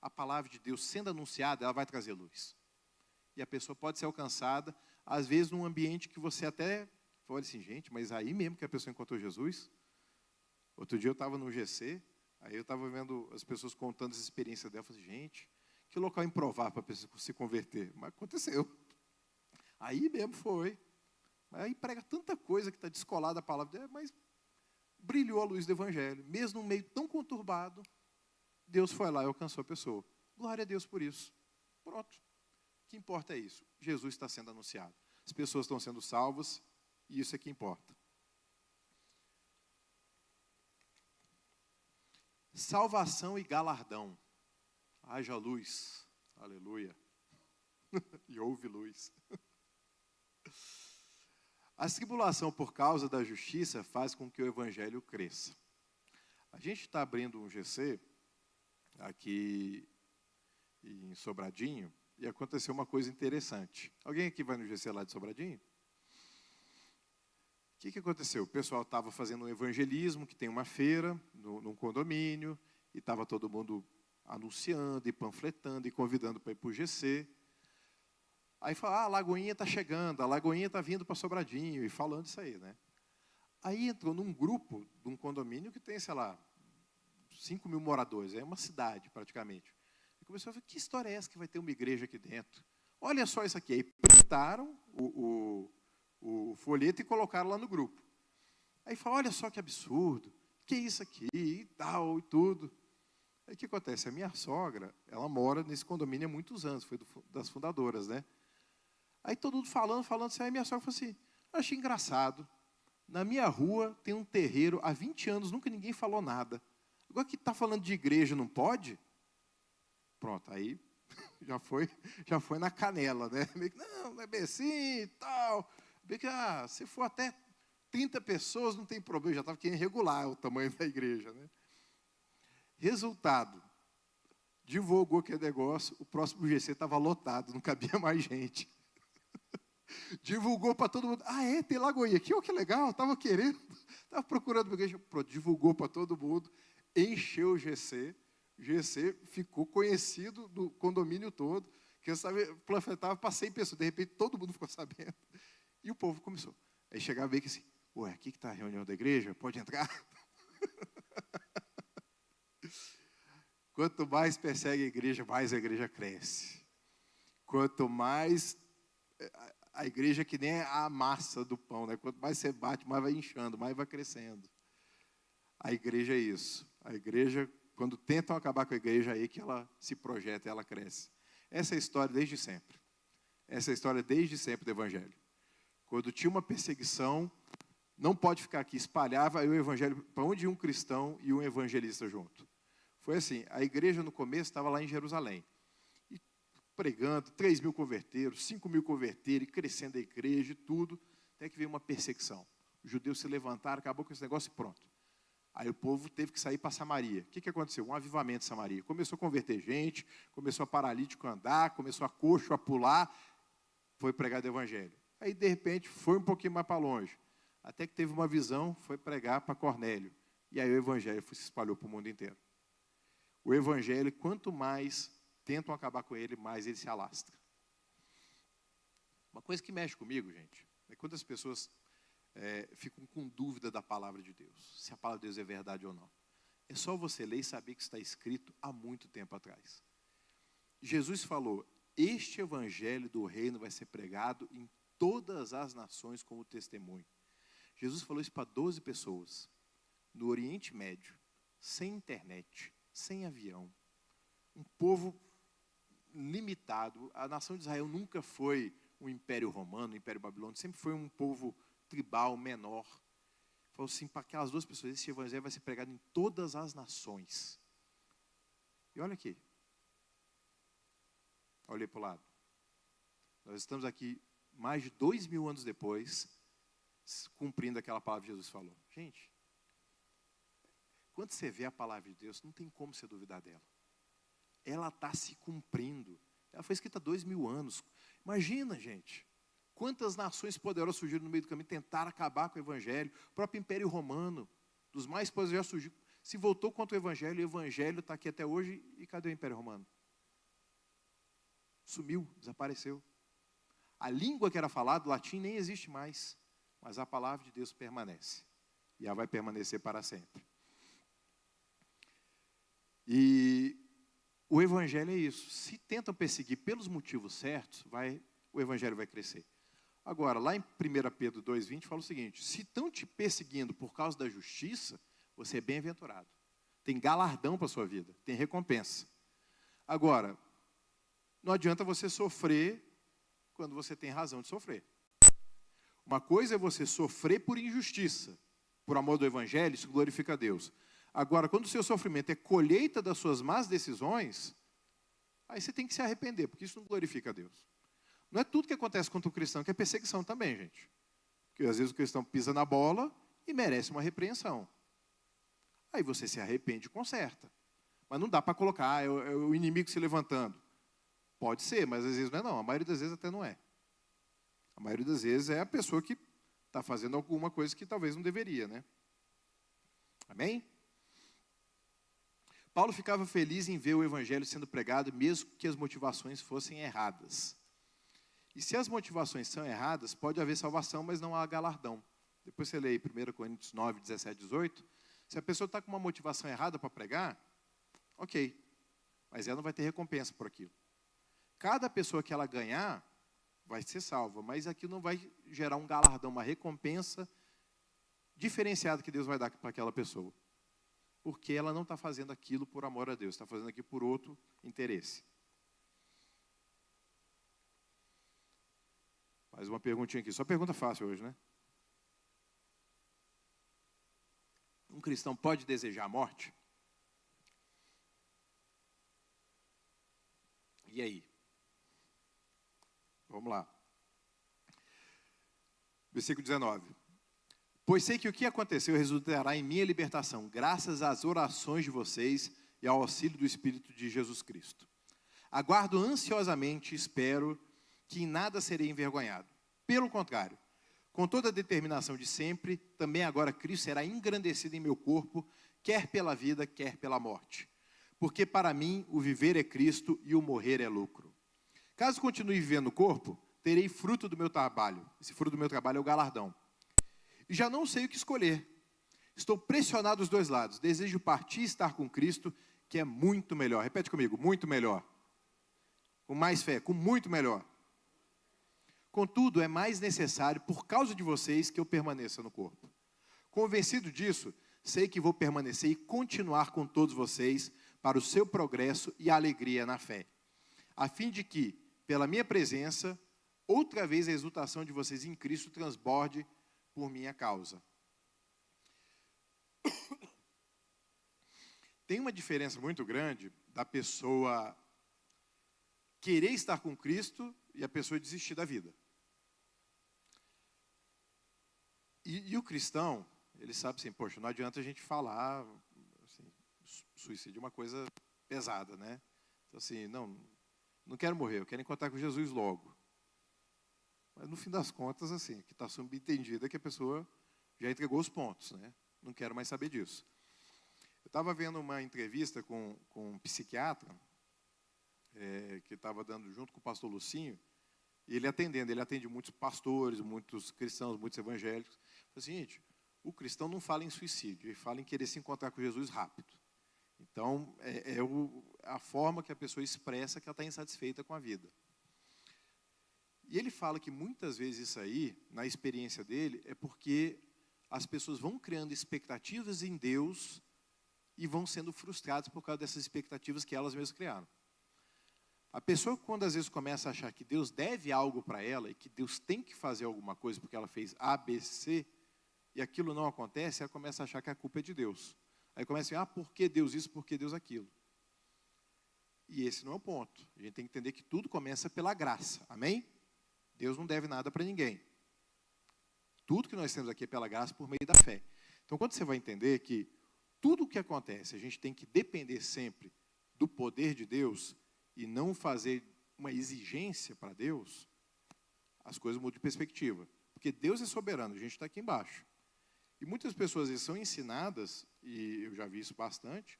a palavra de Deus sendo anunciada, ela vai trazer luz. E a pessoa pode ser alcançada, às vezes, num ambiente que você até fala assim, gente, mas aí mesmo que a pessoa encontrou Jesus. Outro dia eu estava no GC, aí eu estava vendo as pessoas contando as experiências dela, eu falei, gente, que local improvável para a pessoa se converter. Mas aconteceu. Aí mesmo foi. Aí prega tanta coisa que está descolada da palavra dela, mas brilhou a luz do Evangelho. Mesmo num meio tão conturbado, Deus foi lá e alcançou a pessoa. Glória a Deus por isso. Pronto. O que importa é isso. Jesus está sendo anunciado. As pessoas estão sendo salvas e isso é que importa. Salvação e galardão. Haja luz. Aleluia. E houve luz. A tribulação por causa da justiça faz com que o evangelho cresça. A gente está abrindo um GC aqui em Sobradinho e aconteceu uma coisa interessante. Alguém aqui vai no GC lá de Sobradinho? O que aconteceu? O pessoal estava fazendo um evangelismo, que tem uma feira num condomínio, e estava todo mundo anunciando e panfletando e convidando para ir para o GC. Aí fala, a Lagoinha está chegando, a Lagoinha está vindo para Sobradinho, e falando isso aí, né? Aí entrou num grupo de um condomínio que tem, sei lá, 5 mil moradores, é uma cidade praticamente. E começou a ver, que história é essa que vai ter uma igreja aqui dentro? Olha só isso aqui. Aí printaram o folheto e colocaram lá no grupo. Aí fala, olha só que absurdo, que é isso aqui, e tal, e tudo. Aí o que acontece? A minha sogra, ela mora nesse condomínio há muitos anos, foi das fundadoras, né? Aí todo mundo falando assim, aí minha sogra falou assim, eu achei engraçado, na minha rua tem um terreiro, há 20 anos nunca ninguém falou nada. Agora que está falando de igreja, não pode? Pronto, aí já foi na canela, né? Não é bem assim e tal. Porque, se for até 30 pessoas, não tem problema, já estava querendo regular o tamanho da igreja, né? Resultado, divulgou aquele negócio, o próximo GC estava lotado, não cabia mais gente. Divulgou para todo mundo, tem Lagoinha aqui, que legal, estava querendo, estava procurando uma igreja, pronto, divulgou para todo mundo, encheu o GC ficou conhecido do condomínio todo, que eu panfletava para 100 pessoas, de repente todo mundo ficou sabendo, e o povo começou. Aí chegava e veio que assim, aqui que está a reunião da igreja, pode entrar? Quanto mais persegue a igreja, mais a igreja cresce. Quanto mais a igreja é que nem a massa do pão, né? Quanto mais você bate, mais vai inchando, mais vai crescendo. A igreja é isso. A igreja, quando tentam acabar com a igreja, é aí que ela se projeta, ela cresce. Essa é a história desde sempre. Essa é a história desde sempre do evangelho. Quando tinha uma perseguição, não pode ficar aqui, espalhava aí o evangelho para onde ia um cristão e um evangelista junto. Foi assim, a igreja no começo estava lá em Jerusalém, e pregando, 3 mil converteram, 5 mil converteram, e crescendo a igreja e tudo, até que veio uma perseguição. Os judeus se levantaram, acabou com esse negócio e pronto. Aí o povo teve que sair para Samaria. O que aconteceu? Um avivamento em Samaria. Começou a converter gente, começou a paralítico a andar, começou a coxo a pular, foi pregar o evangelho. Aí, de repente, foi um pouquinho mais para longe. Até que teve uma visão, foi pregar para Cornélio. E aí o evangelho se espalhou para o mundo inteiro. O evangelho, quanto mais tentam acabar com ele, mais ele se alastra. Uma coisa que mexe comigo, gente, é quando as pessoas ficam com dúvida da palavra de Deus, se a palavra de Deus é verdade ou não. É só você ler e saber que está escrito há muito tempo atrás. Jesus falou, este evangelho do reino vai ser pregado em todas as nações como testemunho. Jesus falou isso para 12 pessoas, no Oriente Médio, sem internet, sem avião. Um povo limitado. A nação de Israel nunca foi um império romano, um império babilônico, sempre foi um povo tribal, menor. Falou assim, para aquelas 12 pessoas, esse evangelho vai ser pregado em todas as nações. E olha aqui. Olhei para o lado. Nós estamos aqui mais de 2000 anos depois, cumprindo aquela palavra que Jesus falou. Gente, quando você vê a palavra de Deus, não tem como você duvidar dela. Ela está se cumprindo. Ela foi escrita há 2000 anos. Imagina, gente, quantas nações poderosas surgiram no meio do caminho, tentaram acabar com o evangelho. O próprio Império Romano, dos mais poderosos, já surgiu. Se voltou contra o evangelho está aqui até hoje. E cadê o Império Romano? Sumiu, desapareceu. A língua que era falada, o latim, nem existe mais. Mas a palavra de Deus permanece. E ela vai permanecer para sempre. E o evangelho é isso. Se tentam perseguir pelos motivos certos, o evangelho vai crescer. Agora, lá em 1 Pedro 2,20, fala o seguinte, se estão te perseguindo por causa da justiça, você é bem-aventurado. Tem galardão para a sua vida, tem recompensa. Agora, não adianta você sofrer quando você tem razão de sofrer. Uma coisa é você sofrer por injustiça, por amor do evangelho, isso glorifica a Deus. Agora, quando o seu sofrimento é colheita das suas más decisões, aí você tem que se arrepender, porque isso não glorifica a Deus. Não é tudo que acontece contra o cristão que é perseguição também, gente. Porque às vezes o cristão pisa na bola e merece uma repreensão. Aí você se arrepende e conserta. Mas não dá para colocar, é o inimigo se levantando. Pode ser, mas às vezes não é não. A maioria das vezes até não é. A maioria das vezes é a pessoa que está fazendo alguma coisa que talvez não deveria, né? Amém? Paulo ficava feliz em ver o evangelho sendo pregado, mesmo que as motivações fossem erradas. E se as motivações são erradas, pode haver salvação, mas não há galardão. Depois você lê aí 1 Coríntios 9, 17, 18. Se a pessoa está com uma motivação errada para pregar, ok. Mas ela não vai ter recompensa por aquilo. Cada pessoa que ela ganhar vai ser salva, mas aquilo não vai gerar um galardão, uma recompensa diferenciada que Deus vai dar para aquela pessoa. Porque ela não está fazendo aquilo por amor a Deus, está fazendo aquilo por outro interesse. Mais uma perguntinha aqui, só pergunta fácil hoje, né? Um cristão pode desejar a morte? E aí? Vamos lá. Versículo 19. Pois sei que o que aconteceu resultará em minha libertação, graças às orações de vocês e ao auxílio do Espírito de Jesus Cristo. Aguardo ansiosamente e espero que em nada serei envergonhado. Pelo contrário, com toda a determinação de sempre, também agora Cristo será engrandecido em meu corpo, quer pela vida, quer pela morte. Porque para mim o viver é Cristo e o morrer é lucro. Caso continue vivendo no corpo, terei fruto do meu trabalho. Esse fruto do meu trabalho é o galardão. E já não sei o que escolher. Estou pressionado dos dois lados. Desejo partir e estar com Cristo, que é muito melhor. Repete comigo, muito melhor. Com mais fé, com muito melhor. Contudo, é mais necessário, por causa de vocês, que eu permaneça no corpo. Convencido disso, sei que vou permanecer e continuar com todos vocês para o seu progresso e alegria na fé, a fim de que, pela minha presença, outra vez a exultação de vocês em Cristo transborde por minha causa. Tem uma diferença muito grande da pessoa querer estar com Cristo e a pessoa desistir da vida. E o cristão, ele sabe assim, poxa, não adianta a gente falar, assim, suicídio é uma coisa pesada, né? Então assim, não quero morrer, eu quero encontrar com Jesus logo. Mas no fim das contas, assim, o que está subentendido é que a pessoa já entregou os pontos, né? Não quero mais saber disso. Eu estava vendo uma entrevista com um psiquiatra, que estava dando junto com o pastor Lucinho, e ele atende muitos pastores, muitos cristãos, muitos evangélicos. Falei assim, gente, o cristão não fala em suicídio, ele fala em querer se encontrar com Jesus rápido. Então, a forma que a pessoa expressa que ela está insatisfeita com a vida. E ele fala que muitas vezes isso aí, na experiência dele, é porque as pessoas vão criando expectativas em Deus e vão sendo frustradas por causa dessas expectativas que elas mesmas criaram. A pessoa, quando às vezes começa a achar que Deus deve algo para ela e que Deus tem que fazer alguma coisa porque ela fez A, B, C, e aquilo não acontece, ela começa a achar que a culpa é de Deus. Aí começa a dizer, por que Deus isso, por que Deus aquilo? E esse não é o ponto. A gente tem que entender que tudo começa pela graça. Amém? Deus não deve nada para ninguém. Tudo que nós temos aqui é pela graça por meio da fé. Então, quando você vai entender que tudo o que acontece, a gente tem que depender sempre do poder de Deus e não fazer uma exigência para Deus, as coisas mudam de perspectiva. Porque Deus é soberano, a gente está aqui embaixo. E muitas pessoas são ensinadas, e eu já vi isso bastante,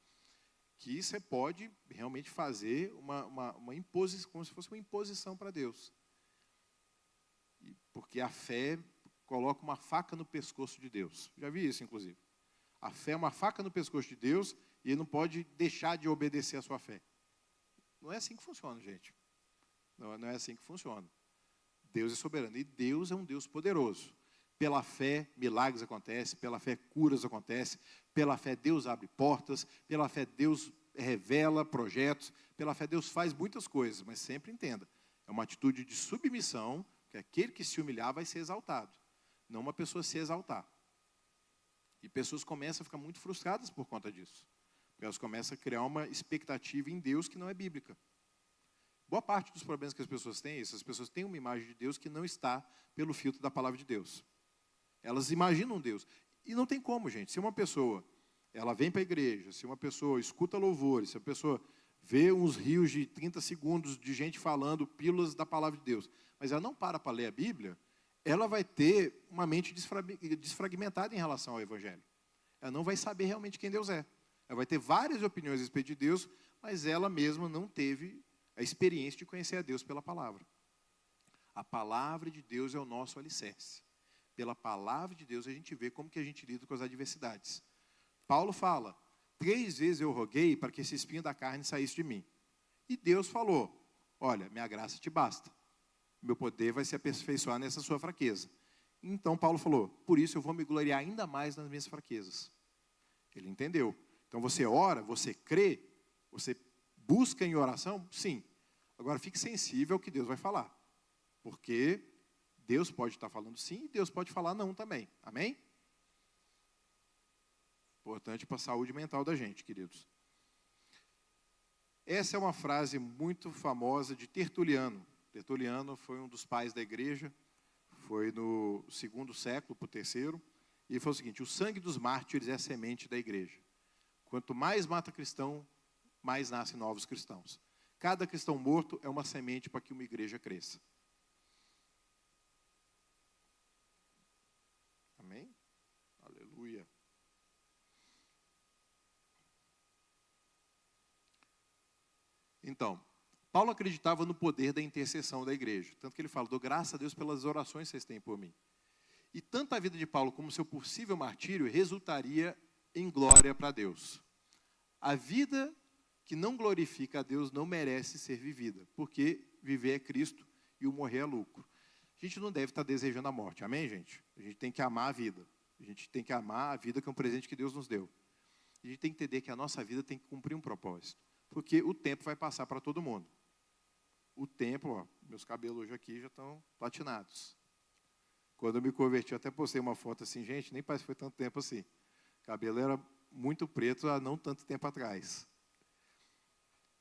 que você pode realmente fazer uma imposição, como se fosse uma imposição para Deus. Porque a fé coloca uma faca no pescoço de Deus. Já vi isso, inclusive. A fé é uma faca no pescoço de Deus e ele não pode deixar de obedecer a sua fé. Não é assim que funciona, gente. Não é assim que funciona. Deus é soberano e Deus é um Deus poderoso. Pela fé, milagres acontecem, pela fé, curas acontecem, pela fé, Deus abre portas, pela fé, Deus revela projetos, pela fé, Deus faz muitas coisas, mas sempre entenda, é uma atitude de submissão, que aquele que se humilhar vai ser exaltado, não uma pessoa se exaltar. E pessoas começam a ficar muito frustradas por conta disso, porque elas começam a criar uma expectativa em Deus que não é bíblica. Boa parte dos problemas que as pessoas têm é isso, as pessoas têm uma imagem de Deus que não está pelo filtro da palavra de Deus. Elas imaginam Deus. E não tem como, gente. Se uma pessoa, ela vem para a igreja, se uma pessoa escuta louvores, se a pessoa vê uns rios de 30 segundos de gente falando pílulas da palavra de Deus, mas ela não para ler a Bíblia, ela vai ter uma mente desfragmentada em relação ao Evangelho. Ela não vai saber realmente quem Deus é. Ela vai ter várias opiniões a respeito de Deus, mas ela mesma não teve a experiência de conhecer a Deus pela palavra. A palavra de Deus é o nosso alicerce. Pela palavra de Deus a gente vê como que a gente lida com as adversidades. Paulo fala, 3 vezes eu roguei para que esse espinho da carne saísse de mim. E Deus falou, olha, minha graça te basta. Meu poder vai se aperfeiçoar nessa sua fraqueza. Então Paulo falou, por isso eu vou me gloriar ainda mais nas minhas fraquezas. Ele entendeu. Então você ora, você crê, você busca em oração? Sim. Agora fique sensível ao que Deus vai falar. Porque Deus pode estar falando sim e Deus pode falar não também. Amém? Importante para a saúde mental da gente, queridos. Essa é uma frase muito famosa de Tertuliano. Tertuliano foi um dos pais da igreja, foi no 2º século para o 3º, e ele falou o seguinte, o sangue dos mártires é a semente da igreja. Quanto mais mata cristão, mais nascem novos cristãos. Cada cristão morto é uma semente para que uma igreja cresça. Amém? Aleluia. Então, Paulo acreditava no poder da intercessão da igreja. Tanto que ele fala, dou graças a Deus pelas orações que vocês têm por mim. E tanto a vida de Paulo como seu possível martírio resultaria em glória para Deus. A vida que não glorifica a Deus não merece ser vivida, porque viver é Cristo e o morrer é lucro. A gente não deve estar desejando a morte, amém, gente? A gente tem que amar a vida. A gente tem que amar a vida que é um presente que Deus nos deu. A gente tem que entender que a nossa vida tem que cumprir um propósito, porque o tempo vai passar para todo mundo. O tempo, ó, meus cabelos hoje aqui já estão platinados. Quando eu me converti, eu até postei uma foto assim, gente, nem parece que foi tanto tempo assim. O cabelo era muito preto há não tanto tempo atrás.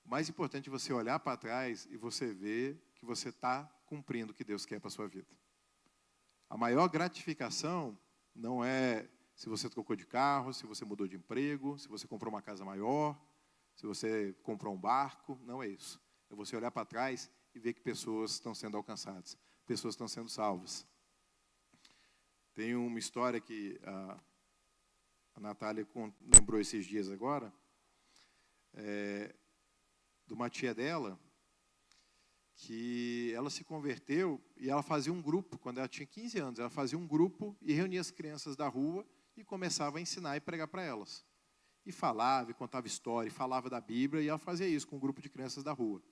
O mais importante é você olhar para trás e você ver que você está cumprindo o que Deus quer para a sua vida. A maior gratificação não é se você trocou de carro, se você mudou de emprego, se você comprou uma casa maior, se você comprou um barco, não é isso. É você olhar para trás e ver que pessoas estão sendo alcançadas, pessoas estão sendo salvas. Tem uma história que a Natália lembrou esses dias agora, de uma tia dela, que ela se converteu e ela fazia um grupo, quando ela tinha 15 anos, ela fazia um grupo e reunia as crianças da rua, e começava a ensinar e pregar para elas. E falava, e contava história, e falava da Bíblia, e ela fazia isso com um grupo de crianças da rua.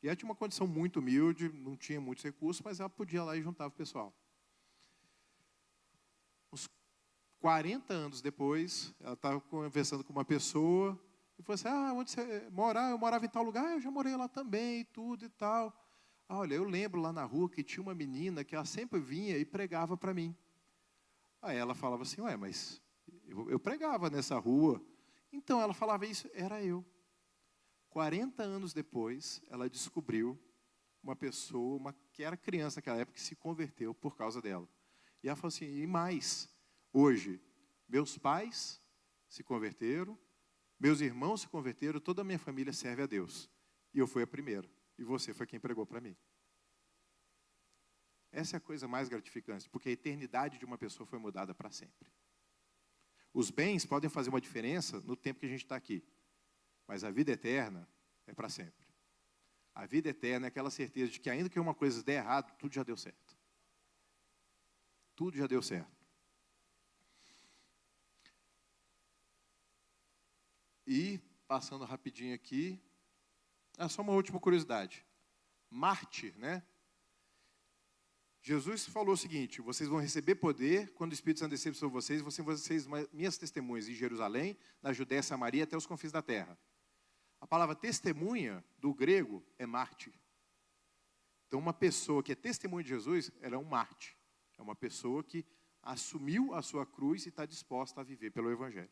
E ela tinha uma condição muito humilde, não tinha muitos recursos, mas ela podia ir lá e juntava o pessoal. Uns 40 anos depois, ela estava conversando com uma pessoa, e falou assim, onde você mora? Eu morava em tal lugar, eu já morei lá também, e tudo e tal. Olha, eu lembro lá na rua que tinha uma menina que ela sempre vinha e pregava para mim. Aí ela falava assim, mas eu pregava nessa rua. Então ela falava isso, era eu. 40 anos depois, ela descobriu uma pessoa, que era criança naquela época, que se converteu por causa dela. E ela falou assim, e mais, hoje, meus pais se converteram, meus irmãos se converteram, toda a minha família serve a Deus. E eu fui a primeira. E você foi quem pregou para mim. Essa é a coisa mais gratificante, porque a eternidade de uma pessoa foi mudada para sempre. Os bens podem fazer uma diferença no tempo que a gente está aqui, mas a vida eterna é para sempre. A vida eterna é aquela certeza de que ainda que uma coisa dê errado, tudo já deu certo. Tudo já deu certo. E, passando rapidinho aqui, só uma última curiosidade. Mártir, né? Jesus falou o seguinte, vocês vão receber poder quando o Espírito Santo descer sobre vocês, vocês minhas testemunhas em Jerusalém, na Judéia, Samaria, até os confins da terra. A palavra testemunha, do grego, é mártir. Então, uma pessoa que é testemunha de Jesus, ela é um mártir. É uma pessoa que assumiu a sua cruz e está disposta a viver pelo Evangelho.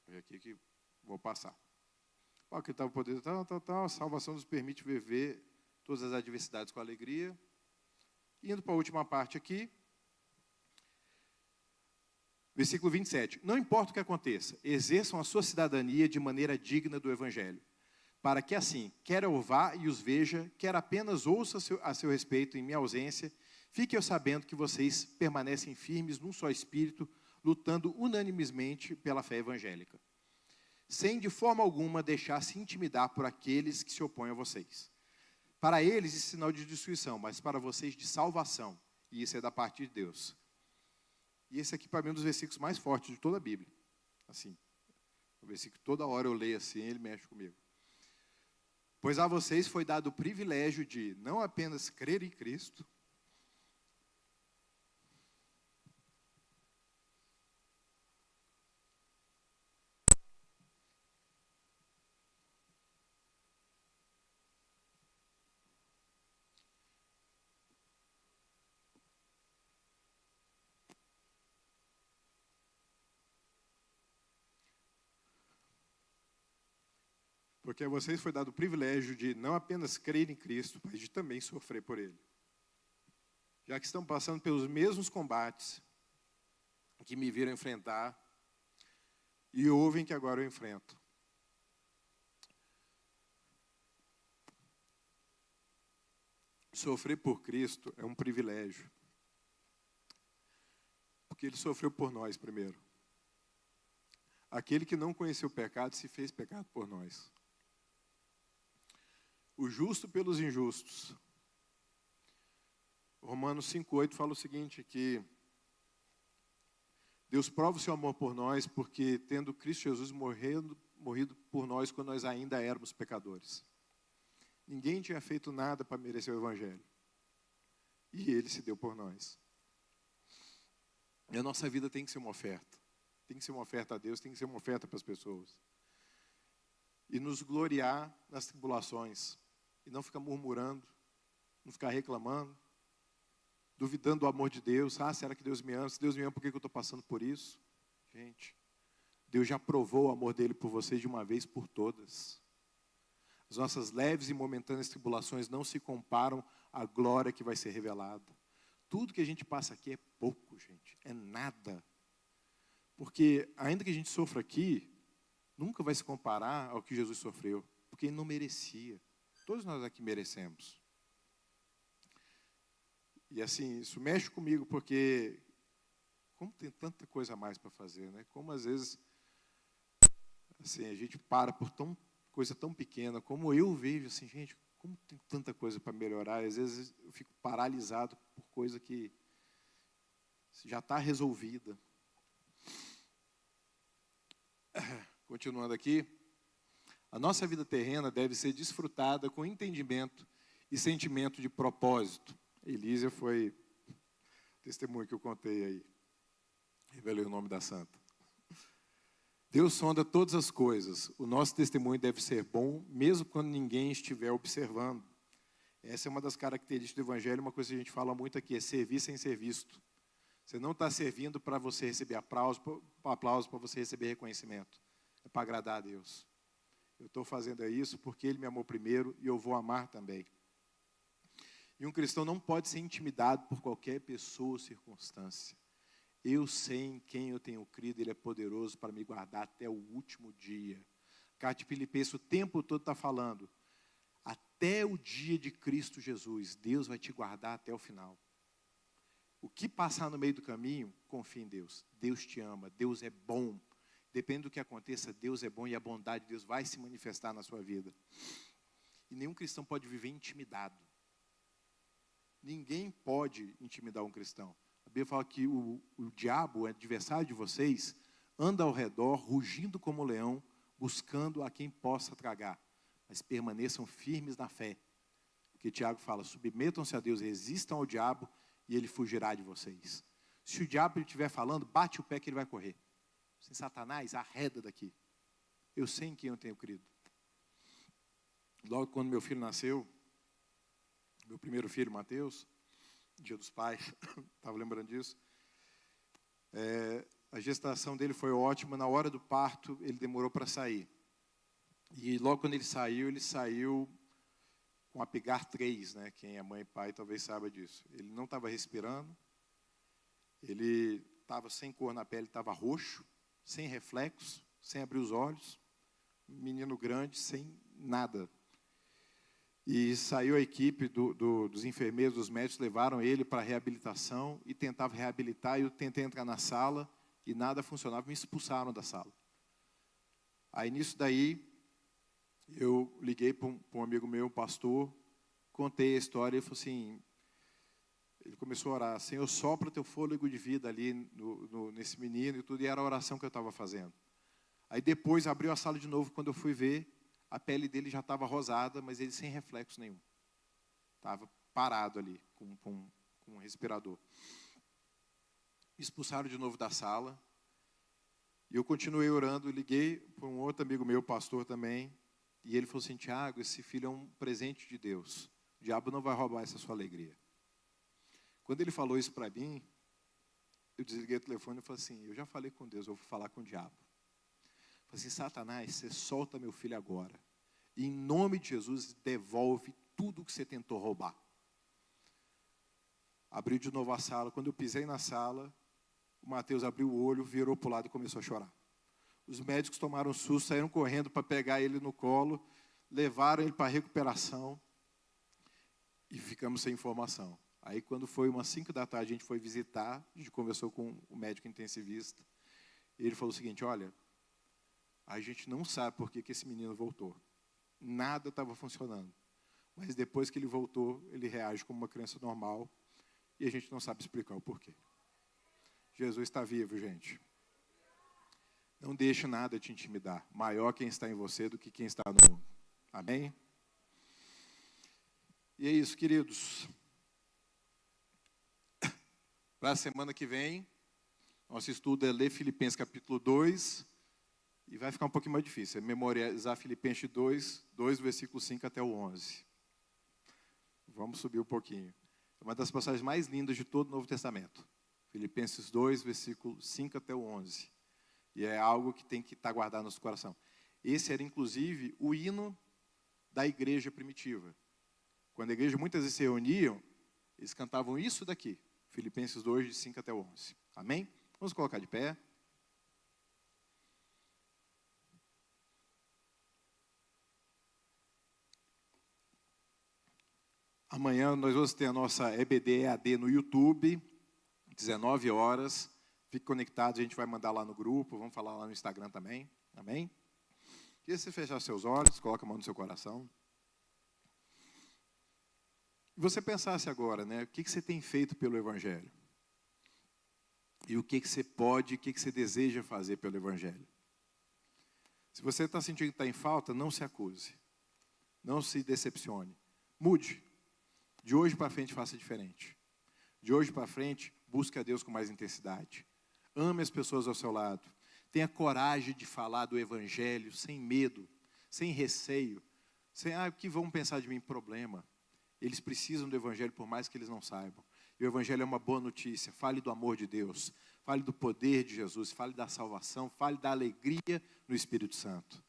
Vou aqui que vou passar. Que tal poder, a salvação nos permite viver todas as adversidades com alegria. Indo para a última parte aqui, versículo 27. Não importa o que aconteça, exerçam a sua cidadania de maneira digna do Evangelho, para que assim, quer eu vá e os veja, quer apenas ouça a seu respeito em minha ausência, fique eu sabendo que vocês permanecem firmes num só espírito, lutando unanimemente pela fé evangélica, sem de forma alguma deixar-se intimidar por aqueles que se opõem a vocês. Para eles, isso é sinal de destruição, mas para vocês de salvação. E isso é da parte de Deus. E esse aqui, para mim, é um dos versículos mais fortes de toda a Bíblia. Assim, o versículo que toda hora eu leio assim, ele mexe comigo. Pois a vocês foi dado o privilégio de não apenas crer em Cristo, porque a vocês foi dado o privilégio de não apenas crer em Cristo, mas de também sofrer por Ele. Já que estão passando pelos mesmos combates que me viram enfrentar e ouvem que agora eu enfrento. Sofrer por Cristo é um privilégio. Porque Ele sofreu por nós primeiro. Aquele que não conheceu o pecado se fez pecado por nós. O justo pelos injustos. Romanos 5,8 fala o seguinte, que Deus prova o seu amor por nós, porque tendo Cristo Jesus morrido por nós quando nós ainda éramos pecadores. Ninguém tinha feito nada para merecer o Evangelho. E Ele se deu por nós. E a nossa vida tem que ser uma oferta. Tem que ser uma oferta a Deus, tem que ser uma oferta para as pessoas. E nos gloriar nas tribulações. E não ficar murmurando, não ficar reclamando, duvidando do amor de Deus. Será que Deus me ama? Se Deus me ama, por que eu estou passando por isso? Gente, Deus já provou o amor dele por vocês de uma vez por todas. As nossas leves e momentâneas tribulações não se comparam à glória que vai ser revelada. Tudo que a gente passa aqui é pouco, gente, é nada. Porque ainda que a gente sofra aqui, nunca vai se comparar ao que Jesus sofreu, porque Ele não merecia. Todos nós aqui merecemos. E assim, isso mexe comigo, porque como tem tanta coisa a mais para fazer, né? Como às vezes assim, a gente para por coisa tão pequena, como eu vejo assim, gente, como tem tanta coisa para melhorar, às vezes eu fico paralisado por coisa que, já está resolvida. Continuando aqui, a nossa vida terrena deve ser desfrutada com entendimento e sentimento de propósito. Elísia foi o testemunho que eu contei aí. Revelei o nome da santa. Deus sonda todas as coisas. O nosso testemunho deve ser bom, mesmo quando ninguém estiver observando. Essa é uma das características do Evangelho, uma coisa que a gente fala muito aqui, é servir sem ser visto. Você não está servindo para você receber aplauso, para você receber reconhecimento. É para agradar a Deus. Eu estou fazendo isso porque Ele me amou primeiro e eu vou amar também. E um cristão não pode ser intimidado por qualquer pessoa ou circunstância. Eu sei em quem eu tenho crido, Ele é poderoso para me guardar até o último dia. Carta de Filipenses o tempo todo está falando, até o dia de Cristo Jesus, Deus vai te guardar até o final. O que passar no meio do caminho, confie em Deus. Deus te ama, Deus é bom. Depende do que aconteça, Deus é bom e a bondade de Deus vai se manifestar na sua vida. E nenhum cristão pode viver intimidado. Ninguém pode intimidar um cristão. A Bíblia fala que o diabo, o adversário de vocês, anda ao redor, rugindo como leão, buscando a quem possa tragar. Mas permaneçam firmes na fé. Porque Tiago fala, submetam-se a Deus, resistam ao diabo e ele fugirá de vocês. Se o diabo estiver falando, bate o pé que ele vai correr. Sem Satanás, arreda daqui. Eu sei em quem eu tenho crido. Logo quando meu filho nasceu, meu primeiro filho, Mateus, Dia dos Pais, estava lembrando disso. A gestação dele foi ótima. Na hora do parto, ele demorou para sair. E logo quando ele saiu com a pegar 3, né? Quem é mãe e pai talvez saiba disso. Ele não estava respirando, ele estava sem cor na pele, estava roxo, sem reflexo, sem abrir os olhos, menino grande, sem nada. E saiu a equipe dos enfermeiros, dos médicos, levaram ele para a reabilitação e tentavam reabilitar. Eu tentei entrar na sala e nada funcionava, me expulsaram da sala. Aí nisso daí, eu liguei para um amigo meu, um pastor, contei a história e ele falou assim, ele começou a orar, Senhor, sopra teu fôlego de vida ali nesse menino e tudo, e era a oração que eu estava fazendo. Aí depois abriu a sala de novo, quando eu fui ver, a pele dele já estava rosada, mas ele sem reflexo nenhum. Estava parado ali, com um respirador. Me expulsaram de novo da sala. E eu continuei orando, liguei para um outro amigo meu, pastor também, e ele falou assim, Tiago, esse filho é um presente de Deus. O diabo não vai roubar essa sua alegria. Quando ele falou isso para mim, eu desliguei o telefone e falei assim, eu já falei com Deus, eu vou falar com o diabo. Eu falei assim, Satanás, você solta meu filho agora. E em nome de Jesus, devolve tudo que você tentou roubar. Abriu de novo a sala. Quando eu pisei na sala, o Mateus abriu o olho, virou para o lado e começou a chorar. Os médicos tomaram um susto, saíram correndo para pegar ele no colo, levaram ele para a recuperação e ficamos sem informação. Aí quando foi umas 5 da tarde, a gente foi visitar, a gente conversou com o médico intensivista, e ele falou o seguinte, olha, a gente não sabe por que esse menino voltou. Nada estava funcionando. Mas depois que ele voltou, ele reage como uma criança normal, e a gente não sabe explicar o porquê. Jesus está vivo, gente. Não deixe nada te intimidar. Maior quem está em você do que quem está no mundo. Amém? E é isso, queridos. Para a semana que vem, nosso estudo é ler Filipenses capítulo 2, e vai ficar um pouquinho mais difícil. É memorizar Filipenses 2, versículo 5 até o 11. Vamos subir um pouquinho. É uma das passagens mais lindas de todo o Novo Testamento. Filipenses 2, versículo 5 até o 11. E é algo que tem que estar guardado no nosso coração. Esse era, inclusive, o hino da igreja primitiva. Quando a igreja muitas vezes se reuniam, eles cantavam isso daqui. Filipenses 2, de 5 até o 11. Amém? Vamos colocar de pé. Amanhã nós vamos ter a nossa EBD-EAD no YouTube, 19 horas. Fique conectado, a gente vai mandar lá no grupo, vamos falar lá no Instagram também. Amém? Queria você fechar seus olhos, coloca a mão no seu coração. E você pensasse agora, né? O que você tem feito pelo Evangelho? e o que você pode, o que você deseja fazer pelo Evangelho. Se você está sentindo que está em falta, não se acuse. Não se decepcione. Mude. De hoje para frente, faça diferente. De hoje para frente, busque a Deus com mais intensidade. Ame as pessoas ao seu lado. Tenha coragem de falar do Evangelho sem medo, sem receio. Sem, o que vão pensar de mim? Problema. Eles precisam do Evangelho, por mais que eles não saibam. E o Evangelho é uma boa notícia. Fale do amor de Deus. Fale do poder de Jesus. Fale da salvação. Fale da alegria no Espírito Santo.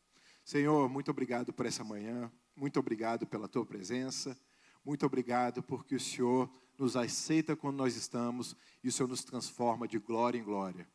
Senhor, muito obrigado por essa manhã. Muito obrigado pela tua presença. Muito obrigado porque o Senhor nos aceita quando nós estamos e o Senhor nos transforma de glória em glória.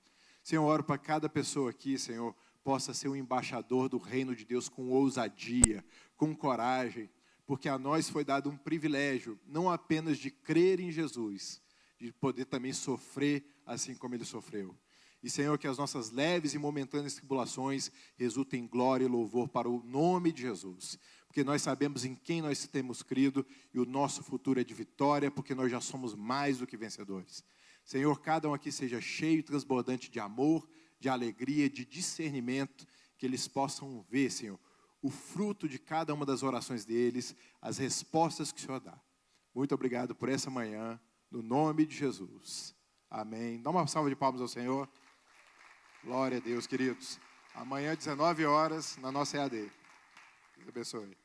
Senhor, oro para cada pessoa aqui, Senhor, possa ser um embaixador do reino de Deus com ousadia, com coragem, porque a nós foi dado um privilégio, não apenas de crer em Jesus, de poder também sofrer assim como Ele sofreu. E, Senhor, que as nossas leves e momentâneas tribulações resultem em glória e louvor para o nome de Jesus. Porque nós sabemos em quem nós temos crido e o nosso futuro é de vitória, porque nós já somos mais do que vencedores. Senhor, cada um aqui seja cheio e transbordante de amor, de alegria, de discernimento, que eles possam ver, Senhor, o fruto de cada uma das orações deles, as respostas que o Senhor dá. Muito obrigado por essa manhã, no nome de Jesus. Amém. Dá uma salva de palmas ao Senhor. Glória a Deus, queridos. Amanhã, 19 horas, na nossa EAD. Deus abençoe.